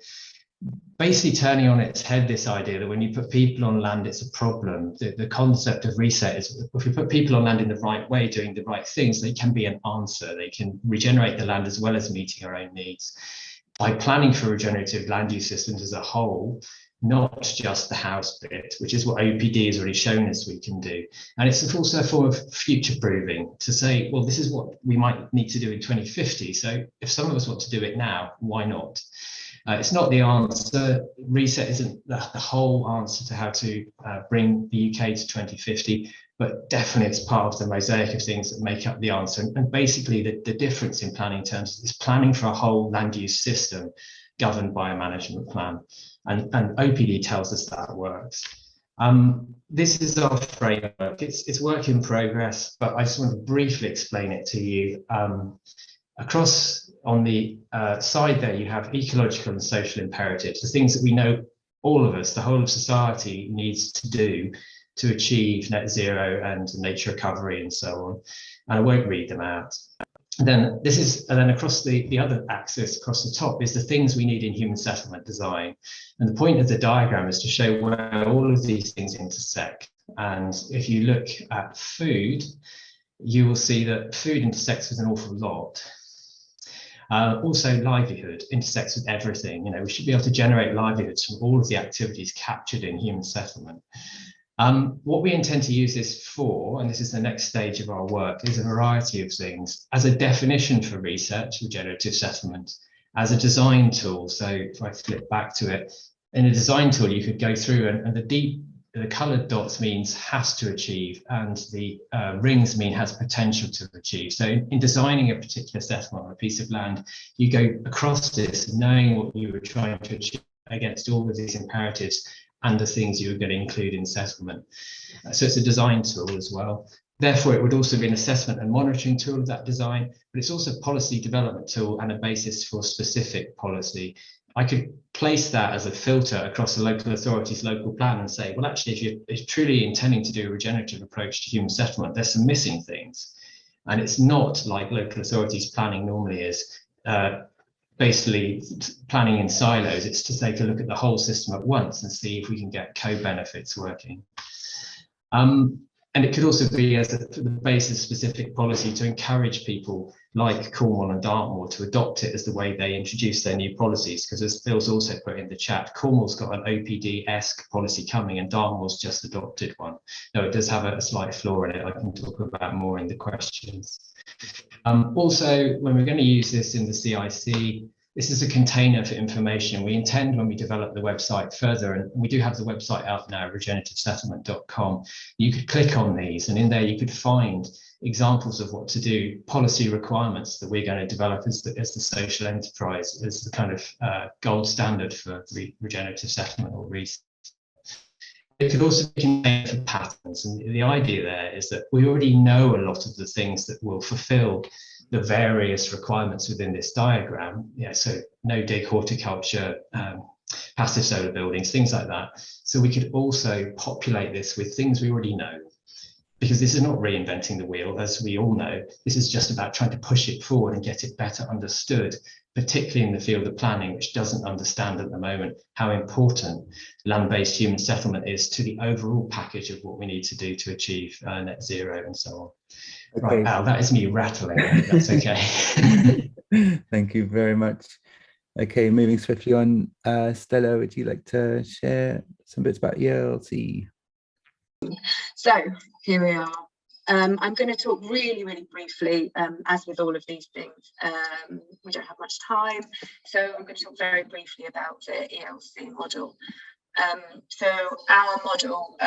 basically turning on its head this idea that when you put people on land, it's a problem. The concept of reset is if you put people on land in the right way, doing the right things, they can be an answer. They can regenerate the land as well as meeting our own needs. By planning for regenerative land use systems as a whole, not just the house bit, which is what OPD has already shown us we can do. And it's also a form of future proving to say, well, this is what we might need to do in 2050. So if some of us want to do it now, why not? It's not the answer. Reset isn't the whole answer to how to bring the UK to 2050, but definitely it's part of the mosaic of things that make up the answer. And basically the difference in planning terms is planning for a whole land use system governed by a management plan. And OPD tells us that works. This is our framework. It's work in progress, but I just want to briefly explain it to you. Across on the side there, you have ecological and social imperatives, the things that we know all of us, the whole of society needs to do to achieve net zero and nature recovery and so on. And I won't read them out. And then across the other axis, across the top, is the things we need in human settlement design. And the point of the diagram is to show where all of these things intersect. And if you look at food, you will see that food intersects with an awful lot. Also, livelihood intersects with everything. You know, we should be able to generate livelihoods from all of the activities captured in human settlement. What we intend to use this for, and this is the next stage of our work, is a variety of things. As a definition for research, regenerative settlement, as a design tool. So if I flip back to it, in a design tool, you could go through and the coloured dots means has to achieve, and the rings mean has potential to achieve. So in designing a particular settlement on a piece of land, you go across this knowing what you were trying to achieve against all of these imperatives and the things you were going to include in settlement. So it's a design tool as well. Therefore, it would also be an assessment and monitoring tool of that design, but it's also a policy development tool and a basis for specific policy. I could place that as a filter across the local authority's local plan and say, well, actually, if you're truly intending to do a regenerative approach to human settlement, there's some missing things. And it's not like local authorities planning normally is, basically planning in silos. It's to take a look at the whole system at once and see if we can get co-benefits working. And it could also be as the basis specific policy to encourage people like Cornwall and Dartmoor to adopt it as the way they introduce their new policies, because as Phil's also put in the chat, Cornwall's got an OPD-esque policy coming and Dartmoor's just adopted one. Now it does have a slight flaw in it. I can talk about more in the questions. Also, when we're going to use this in the CIC, this is a container for information. We intend when we develop the website further, and we do have the website out now, regenerativesettlement.com. You could click on these, and in there you could find examples of what to do, policy requirements that we're going to develop as the social enterprise, as the kind of gold standard for regenerative settlement or research. It could also be contained for patterns, and the idea there is that we already know a lot of the things that will fulfill the various requirements within this diagram. Yeah, so no dig horticulture, passive solar buildings, things like that. So we could also populate this with things we already know, because this is not reinventing the wheel, as we all know. This is just about trying to push it forward and get it better understood, particularly in the field of planning, which doesn't understand at the moment how important land-based human settlement is to the overall package of what we need to do to achieve net zero and so on. Okay. Right, Al, that is me rattling. That's okay. Thank you very much. Okay, moving swiftly on. Stella, would you like to share some bits about ELC? So here we are. I'm going to talk really briefly, as with all of these things. We don't have much time, so I'm going to talk very briefly about the ELC model. So our model,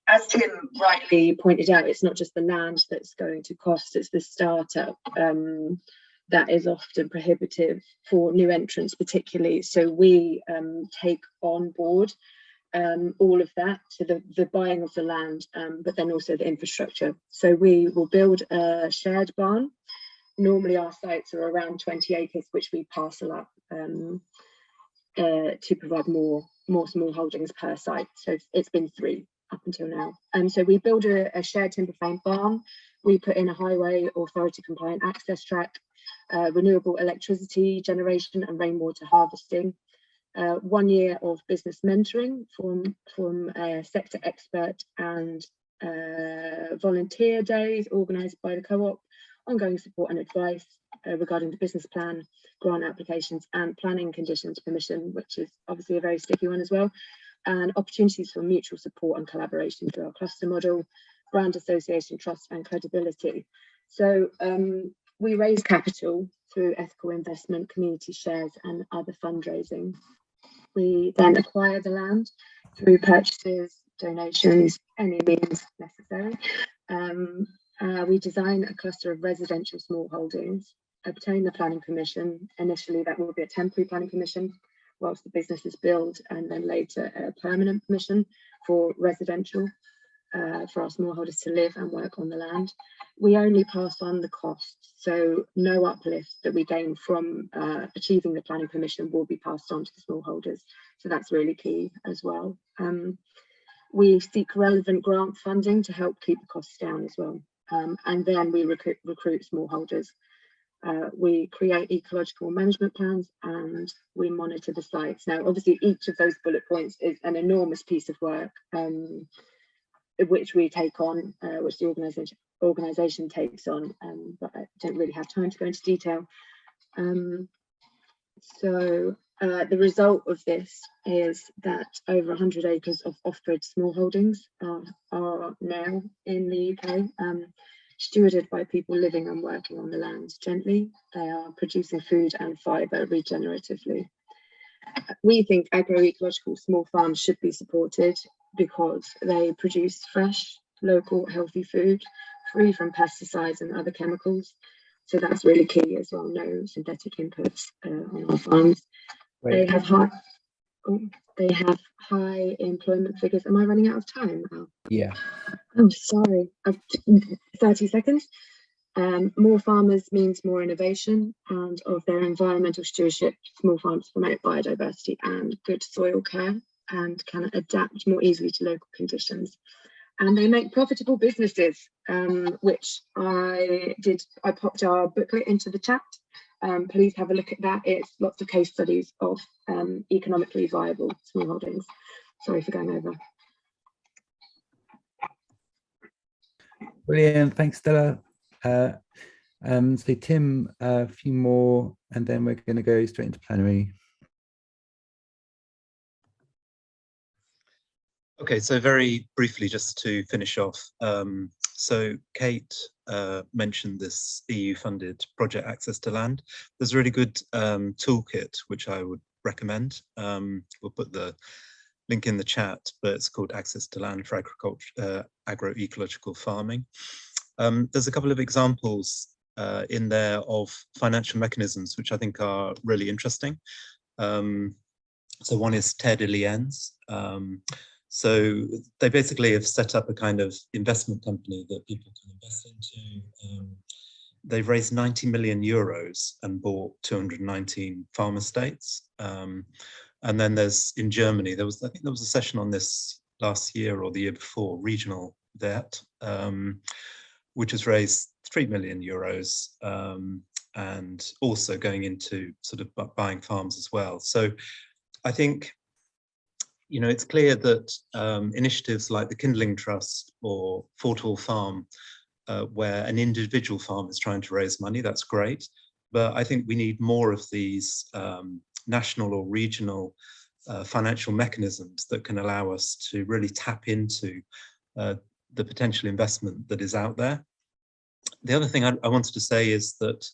as Tim rightly pointed out, it's not just the land that's going to cost, it's the startup that is often prohibitive for new entrants particularly. So we take on board all of that, so the buying of the land, but then also the infrastructure. So we will build a shared barn. Normally our sites are around 20 acres, which we parcel up to provide more small holdings per site. So it's been 3 up until now. So we build a shared timber frame barn. We put in a highway authority compliant access track, renewable electricity generation and rainwater harvesting. 1 year of business mentoring from a sector expert and volunteer days organised by the co-op, ongoing support and advice regarding the business plan, grant applications and planning conditions permission, which is obviously a very sticky one as well, and opportunities for mutual support and collaboration through our cluster model, brand association, trust and credibility. So we raise capital through ethical investment, community shares and other fundraising. We then acquire the land through purchases, donations, any means necessary. We design a cluster of residential small holdings, obtain the planning permission. Initially, that will be a temporary planning permission whilst the business is built, and then later a permanent permission for residential, for our smallholders to live and work on the land. We only pass on the costs, so no uplift that we gain from achieving the planning permission will be passed on to the smallholders. So that's really key as well. We seek relevant grant funding to help keep the costs down as well. And then we recruit smallholders. We create ecological management plans and we monitor the sites. Now, obviously, each of those bullet points is an enormous piece of work. which we take on, which the organisation takes on, but I don't really have time to go into detail. So the result of this is that over 100 acres of off-grid small holdings are now in the UK, stewarded by people living and working on the land gently. They are producing food and fibre regeneratively. We think agroecological small farms should be supported because they produce fresh, local, healthy food, free from pesticides and other chemicals. So that's really key as well, no synthetic inputs on our farms. They have high employment figures. Am I running out of time now? Yeah. Oh, sorry. 30 seconds. More farmers means more innovation, and of their environmental stewardship, small farms promote biodiversity and good soil care and can adapt more easily to local conditions. And they make profitable businesses, which I popped our booklet into the chat. Please have a look at that. It's lots of case studies of economically viable small holdings. Sorry for going over. Brilliant, thanks, Stella. So Tim, a few more, and then we're going to go straight into plenary. Okay, so very briefly, just to finish off. So Kate mentioned this EU-funded project Access to Land. There's a really good toolkit, which I would recommend. We'll put the link in the chat, but it's called Access to Land for Agriculture, Agroecological Farming. There's a couple of examples in there of financial mechanisms, which I think are really interesting. So one is Terre de Liens. So they basically have set up a kind of investment company that people can invest into. They've raised 90 million euros and bought 219 farm estates. And then there's, in Germany, I think there was a session on this last year or the year before, Regional Vet, which has raised 3 million euros and also going into sort of buying farms as well. So I think, you know, it's clear that initiatives like the Kindling Trust or Fortall Farm, where an individual farm is trying to raise money, that's great. But I think we need more of these national or regional financial mechanisms that can allow us to really tap into the potential investment that is out there. The other thing I wanted to say is that,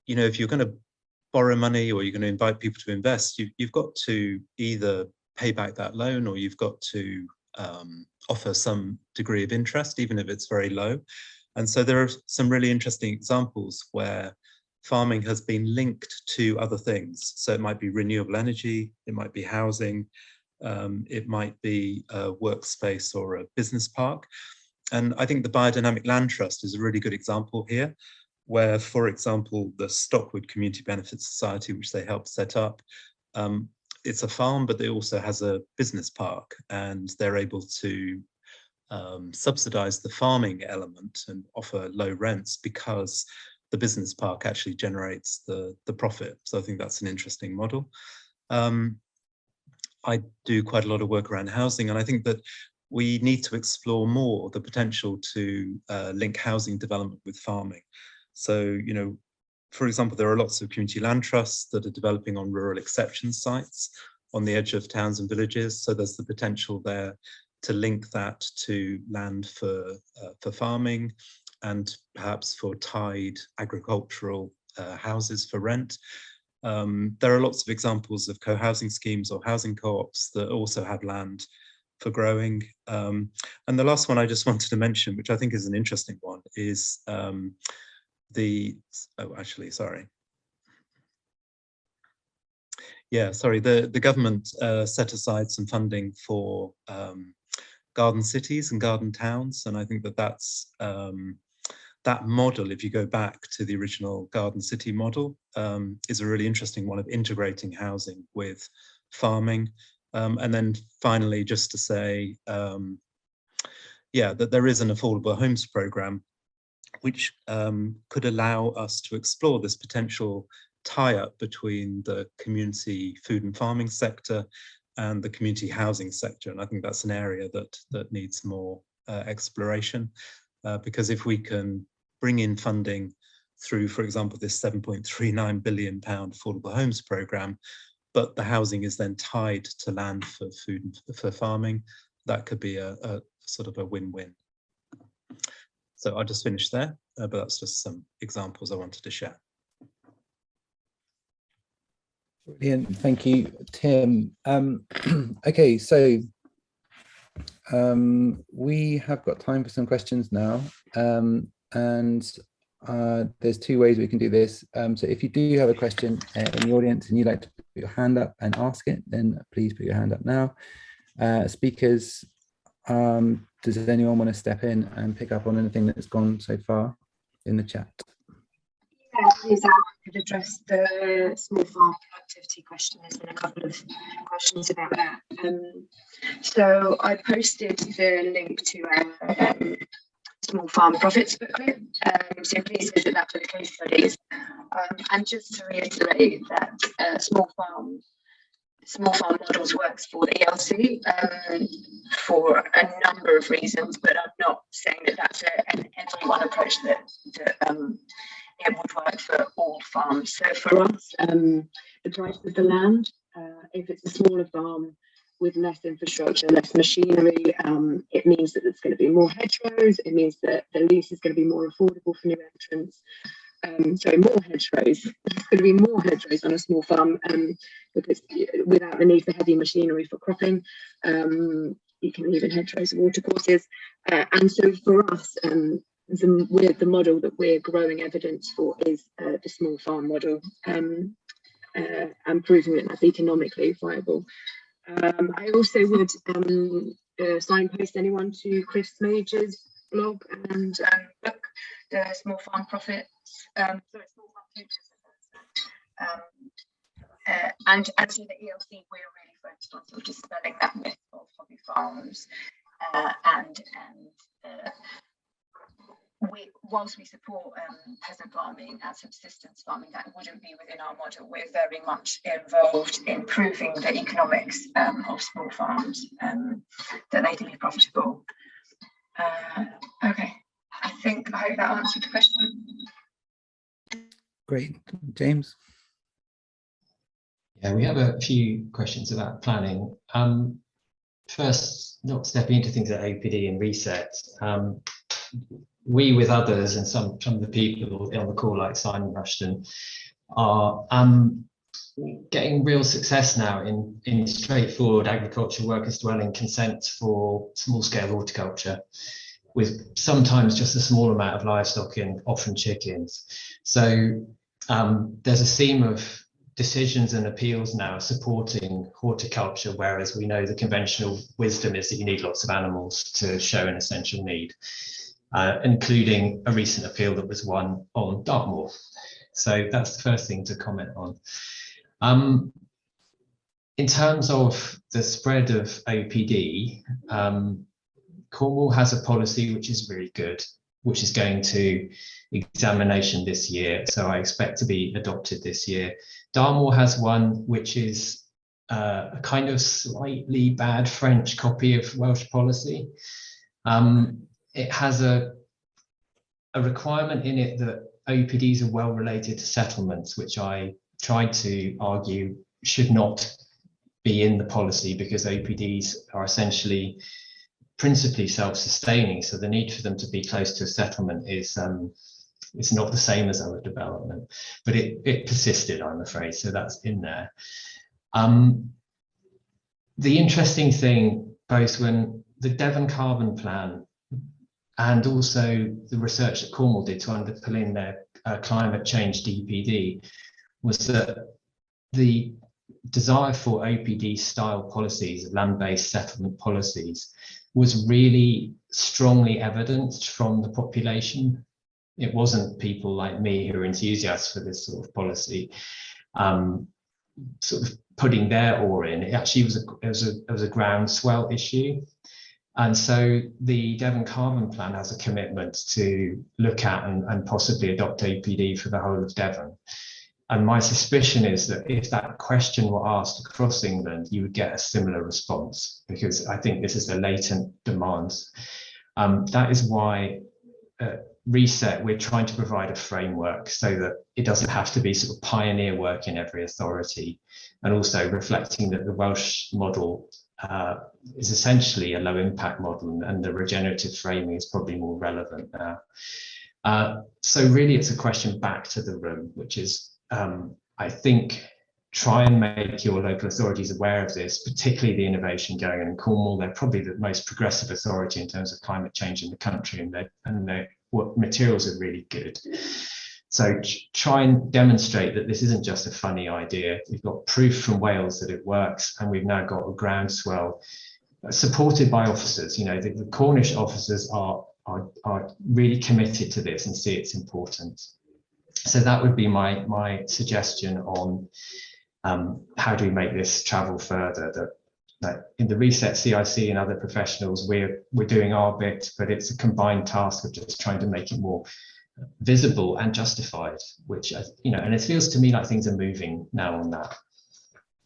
you know, if you're going to borrow money or you're going to invite people to invest, you've got to either pay back that loan or you've got to offer some degree of interest, even if it's very low. And so there are some really interesting examples where farming has been linked to other things. So it might be renewable energy, it might be housing, it might be a workspace or a business park. And I think the Biodynamic Land Trust is a really good example here, where, for example, the Stockwood Community Benefit Society, which they helped set up, it's a farm, but it also has a business park, and they're able to subsidize the farming element and offer low rents because the business park actually generates the profit. So I think that's an interesting model. I do quite a lot of work around housing, and I think that we need to explore more the potential to link housing development with farming. So, you know, for example, there are lots of community land trusts that are developing on rural exception sites on the edge of towns and villages. So there's the potential there to link that to land for farming and perhaps for tied agricultural houses for rent. There are lots of examples of co-housing schemes or housing co-ops that also have land for growing. And the last one I just wanted to mention, which I think is an interesting one, is the government set aside some funding for garden cities and garden towns, and I think that that's that model, if you go back to the original garden city model, is a really interesting one of integrating housing with farming. And then finally, just to say, that there is an affordable homes programme which could allow us to explore this potential tie-up between the community food and farming sector and the community housing sector. And I think that's an area that needs more exploration, because if we can bring in funding through, for example, this £7.39 billion affordable homes programme, but the housing is then tied to land for food and for farming, that could be a sort of a win-win. So I'll just finish there, but that's just some examples I wanted to share. Brilliant, thank you, Tim. Okay, so we have got time for some questions now, and there's two ways we can do this. So if you do have a question in the audience and you'd like to put your hand up and ask it, then please put your hand up now. Speakers, does anyone want to step in and pick up on anything that's gone so far in the chat? Yeah, please, I could address the small farm productivity question. There's been a couple of questions about that. So I posted the link to our small farm profits booklet, so please visit that for the case studies. And just to reiterate that small farm models works for the ELC for a number of reasons, but I'm not saying that that's an everyone approach that it would work for all farms. So for us, the price of the land, if it's a smaller farm with less infrastructure, less machinery, it means that there's going to be more hedgerows. It means that the lease is going to be more affordable for new entrants. So more hedgerows. There's going to be more hedgerows on a small farm because without the need for heavy machinery for cropping, you can leave in hedgerows and watercourses. And so for us, the model that we're growing evidence for is the small farm model, and proving that that's economically viable. I also would signpost anyone to Chris Major's blog and book, the Small Farm Profits, sorry, Small Farm Futures. And so the ELC, we're really focused on sort of dispelling that myth of hobby farms, whilst we support peasant farming and subsistence farming, that wouldn't be within our model. We're very much involved in proving the economics of small farms, that they can be profitable. Okay, I hope that answered the question. Great, James. Yeah, we have a few questions about planning. First, not stepping into things like OPD and reset. We, with others, and some of the people on the call, like Simon Rushton, are getting real success now in straightforward agricultural workers dwelling consent for small-scale horticulture, with sometimes just a small amount of livestock and often chickens. So there's a theme of decisions and appeals now supporting horticulture, whereas we know the conventional wisdom is that you need lots of animals to show an essential need. Including a recent appeal that was won on Dartmoor. So that's the first thing to comment on. In terms of the spread of OPD, Cornwall has a policy which is really good, which is going to examination this year, so I expect to be adopted this year. Dartmoor has one which is a kind of slightly bad French copy of Welsh policy. It has a requirement in it that OPDs are well related to settlements, which I tried to argue should not be in the policy because OPDs are essentially principally self-sustaining. So the need for them to be close to a settlement is not the same as other development, but it persisted, I'm afraid. So that's in there. The interesting thing, both when the Devon Carbon Plan and also the research that Cornwall did to underpin their climate change DPD, was that the desire for OPD style policies, land-based settlement policies, was really strongly evidenced from the population. It wasn't people like me who are enthusiasts for this sort of policy, sort of putting their oar in. It actually was a groundswell issue. And so the Devon Carbon Plan has a commitment to look at and possibly adopt OPD for the whole of Devon. And my suspicion is that if that question were asked across England, you would get a similar response, because I think this is a latent demand. That is why Reset, we're trying to provide a framework so that it doesn't have to be sort of pioneer work in every authority, and also reflecting that the Welsh model is essentially a low impact model, and the regenerative framing is probably more relevant now. So really it's a question back to the room, which is, I think, try and make your local authorities aware of this, particularly the innovation going on in Cornwall. They're probably the most progressive authority in terms of climate change in the country, and their what materials are really good. So try and demonstrate that this isn't just a funny idea. We've got proof from Wales that it works, and we've now got a groundswell supported by officers. You know, the Cornish officers are really committed to this and see its importance. So that would be my suggestion on how do we make this travel further. That in the Reset CIC and other professionals, we're doing our bit, but it's a combined task of just trying to make it more visible and justified, which, you know, and it feels to me like things are moving now on that.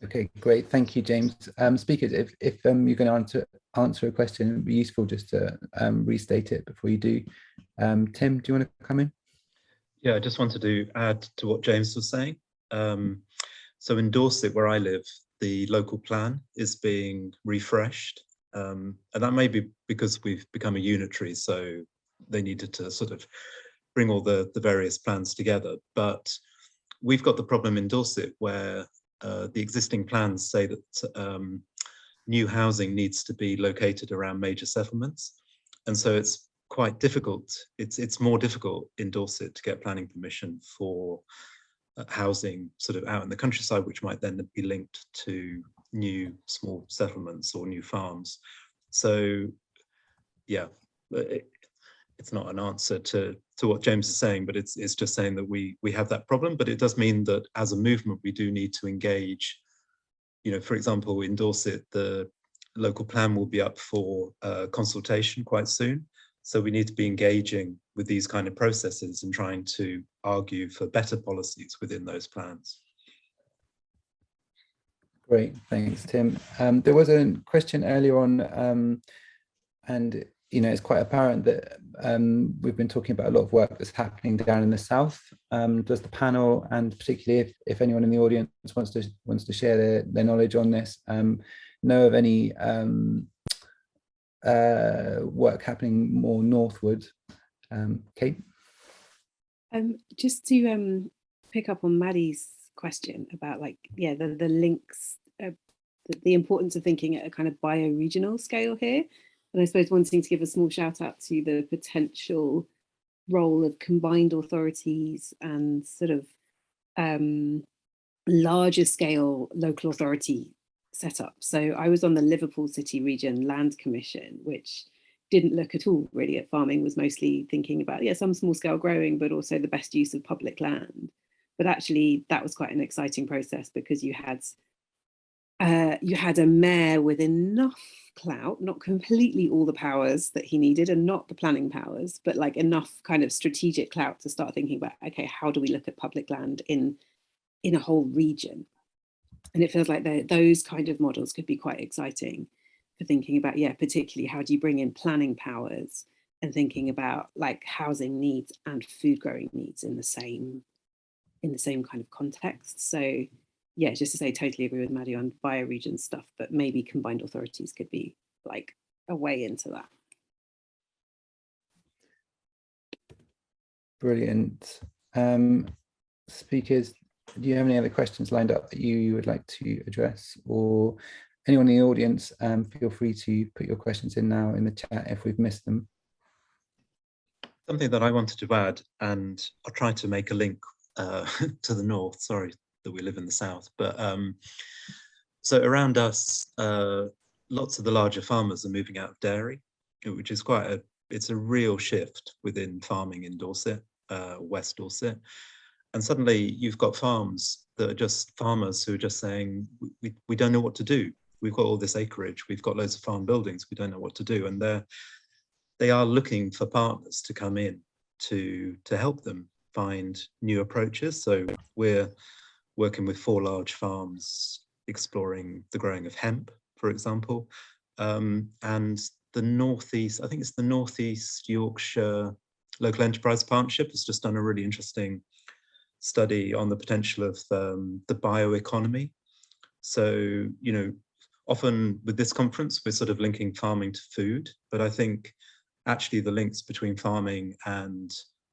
Okay, great. Thank you, James. Speakers, if you're going to answer a question, it would be useful just to restate it before you do. Tim, do you want to come in? Yeah, I just wanted to add to what James was saying. So in Dorset, where I live, the local plan is being refreshed. And that may be because we've become a unitary, so they needed to sort of bring all the various plans together. But we've got the problem in Dorset where the existing plans say that new housing needs to be located around major settlements. And so it's quite difficult. It's more difficult in Dorset to get planning permission for housing sort of out in the countryside, which might then be linked to new small settlements or new farms. So yeah, it's not an answer to what James is saying, but it's just saying that we have that problem. But it does mean that as a movement, we do need to engage. You know, for example, in Dorset, the local plan will be up for consultation quite soon. So we need to be engaging with these kind of processes and trying to argue for better policies within those plans. Great, thanks, Tim. There was a question earlier on, and you know, it's quite apparent that we've been talking about a lot of work that's happening down in the south. Does the panel, and particularly if anyone in the audience wants to share their knowledge on this, know of any work happening more northward? Kate? Just to pick up on Maddie's question about, like, yeah, the links, the importance of thinking at a kind of bioregional scale here. And I suppose wanting to give a small shout out to the potential role of combined authorities and sort of larger scale local authority setup. So I was on the Liverpool City Region Land Commission, which didn't look at all really at farming, was mostly thinking about, yeah, some small scale growing, but also the best use of public land. But actually that was quite an exciting process, because you had a mayor with enough clout, not completely all the powers that he needed and not the planning powers, but like enough kind of strategic clout to start thinking about, okay, how do we look at public land in a whole region? And it feels like those kind of models could be quite exciting for thinking about, yeah, particularly how do you bring in planning powers and thinking about like housing needs and food growing needs in the same kind of context. So yeah, just to say, totally agree with Maddie on bioregion stuff, but maybe combined authorities could be like a way into that. Brilliant. Speakers, do you have any other questions lined up that you would like to address, or anyone in the audience? Feel free to put your questions in now in the chat if we've missed them. Something that I wanted to add, and I'll try to make a link to the north, sorry that we live in the south, but so around us, lots of the larger farmers are moving out of dairy, which is it's a real shift within farming in Dorset, West Dorset. And suddenly you've got farms that are just farmers who are just saying, we don't know what to do. We've got all this acreage, we've got loads of farm buildings, we don't know what to do. And they are looking for partners to come in to help them find new approaches. So we're working with 4 large farms exploring the growing of hemp, for example, and the Northeast, I think it's the Northeast Yorkshire Local Enterprise Partnership has just done a really interesting study on the potential of the bioeconomy. So, you know, often with this conference, we're sort of linking farming to food, but I think actually the links between farming and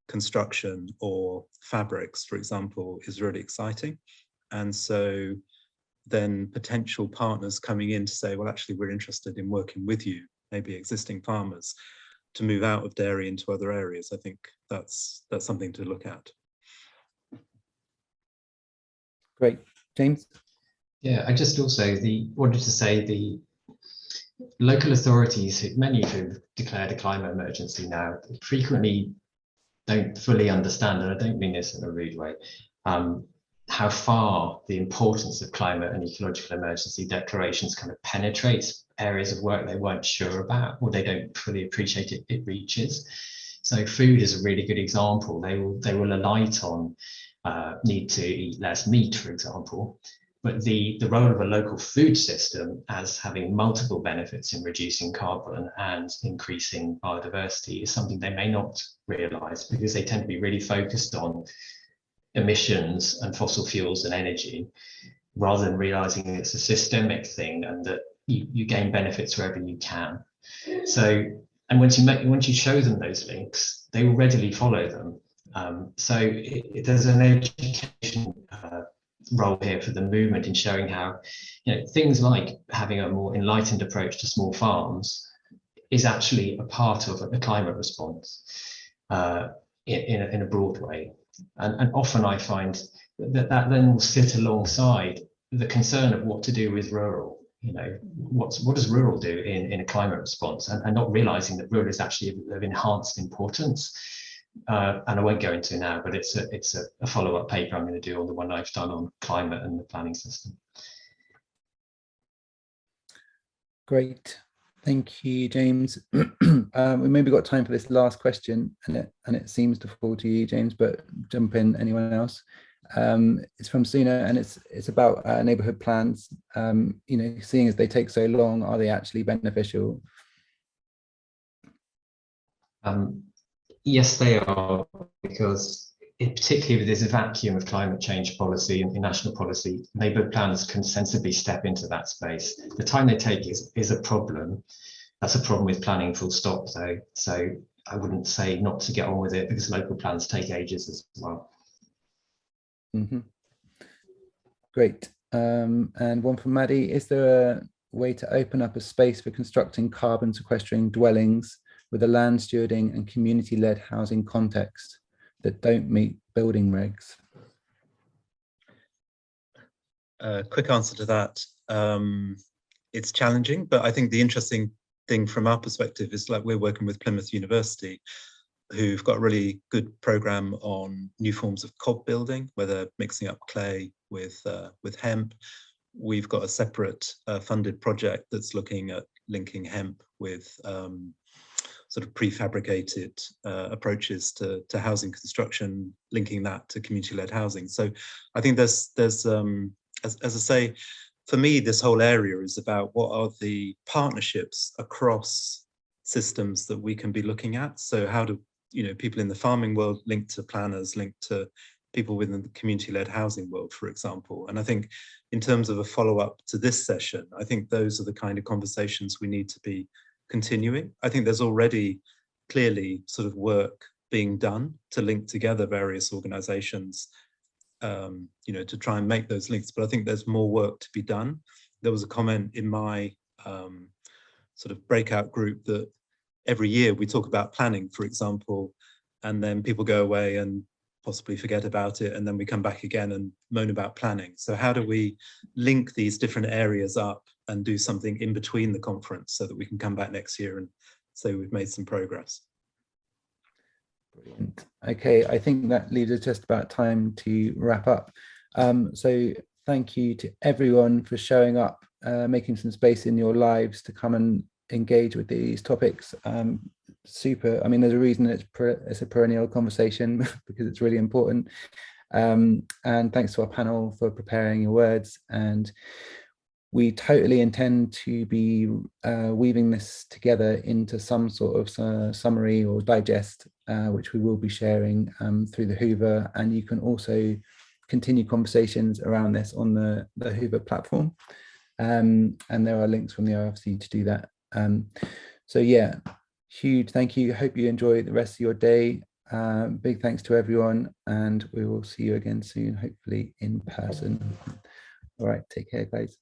construction or fabrics, for example, is really exciting. And so then potential partners coming in to say, well, actually, we're interested in working with you, maybe existing farmers, to move out of dairy into other areas. I think that's something to look at. Great. James? Yeah, I just also wanted to say the local authorities, many who've declared a climate emergency now, frequently don't fully understand, and I don't mean this in a rude way, how far the importance of climate and ecological emergency declarations kind of penetrates areas of work they weren't sure about, or they don't fully appreciate it reaches. So food is a really good example. They will alight on need to eat less meat, for example, but the role of a local food system as having multiple benefits in reducing carbon and increasing biodiversity is something they may not realise, because they tend to be really focused on emissions and fossil fuels and energy, rather than realising it's a systemic thing and that you gain benefits wherever you can. So, and once you show them those links, they will readily follow them. So there's an education role here for the movement in showing how, you know, things like having a more enlightened approach to small farms is actually a part of a climate response in a broad way. And often I find that then will sit alongside the concern of what to do with rural. You know, what does rural do in a climate response, and not realizing that rural is actually of enhanced importance. And I won't go into now, but it's a follow-up paper I'm going to do on the one I've done on climate and the planning system. Great. Thank you, James. We maybe got time for this last question, and it seems to fall to you, James, but jump in, anyone else. It's from Suna, and it's about neighbourhood plans. You know, seeing as they take so long, are they actually beneficial? Yes, they are, because particularly with this vacuum of climate change policy and national policy, neighbourhood plans can sensibly step into that space. The time they take is a problem. That's a problem with planning, full stop, though. So I wouldn't say not to get on with it, because local plans take ages as well. Mm-hmm. Great. And one from Maddie: is there a way to open up a space for constructing carbon sequestering dwellings with a land stewarding and community-led housing context that don't meet building regs? Quick answer to that. It's challenging, but I think the interesting thing from our perspective is, like, we're working with Plymouth University, who've got a really good program on new forms of cob building, where they're mixing up clay with hemp. We've got a separate funded project that's looking at linking hemp with sort of prefabricated approaches to housing construction, linking that to community-led housing. So I think there's as I say, for me, this whole area is about what are the partnerships across systems that we can be looking at. So how do, you know, people in the farming world link to planners, link to people within the community-led housing world, for example. And I think in terms of a follow-up to this session, I think those are the kind of conversations we need to be continuing. I think there's already clearly sort of work being done to link together various organizations, you know, to try and make those links, but I think there's more work to be done. There was a comment in my sort of breakout group that every year we talk about planning, for example, and then people go away and possibly forget about it, and then we come back again and moan about planning. So how do we link these different areas up and do something in between the conference so that we can come back next year and say we've made some progress? Brilliant. Okay, I think that leaves us just about time to wrap up. So thank you to everyone for showing up, making some space in your lives to come and engage with these topics. super. I mean, there's a reason it's a perennial conversation because it's really important. And thanks to our panel for preparing your words. And we totally intend to be weaving this together into some sort of summary or digest, which we will be sharing through the Hoover. And you can also continue conversations around this on the Hoover platform. And there are links from the ORFC to do that. So yeah, huge thank you. Hope you enjoy the rest of your day. Big thanks to everyone, and we will see you again soon, hopefully in person. All right, take care, guys.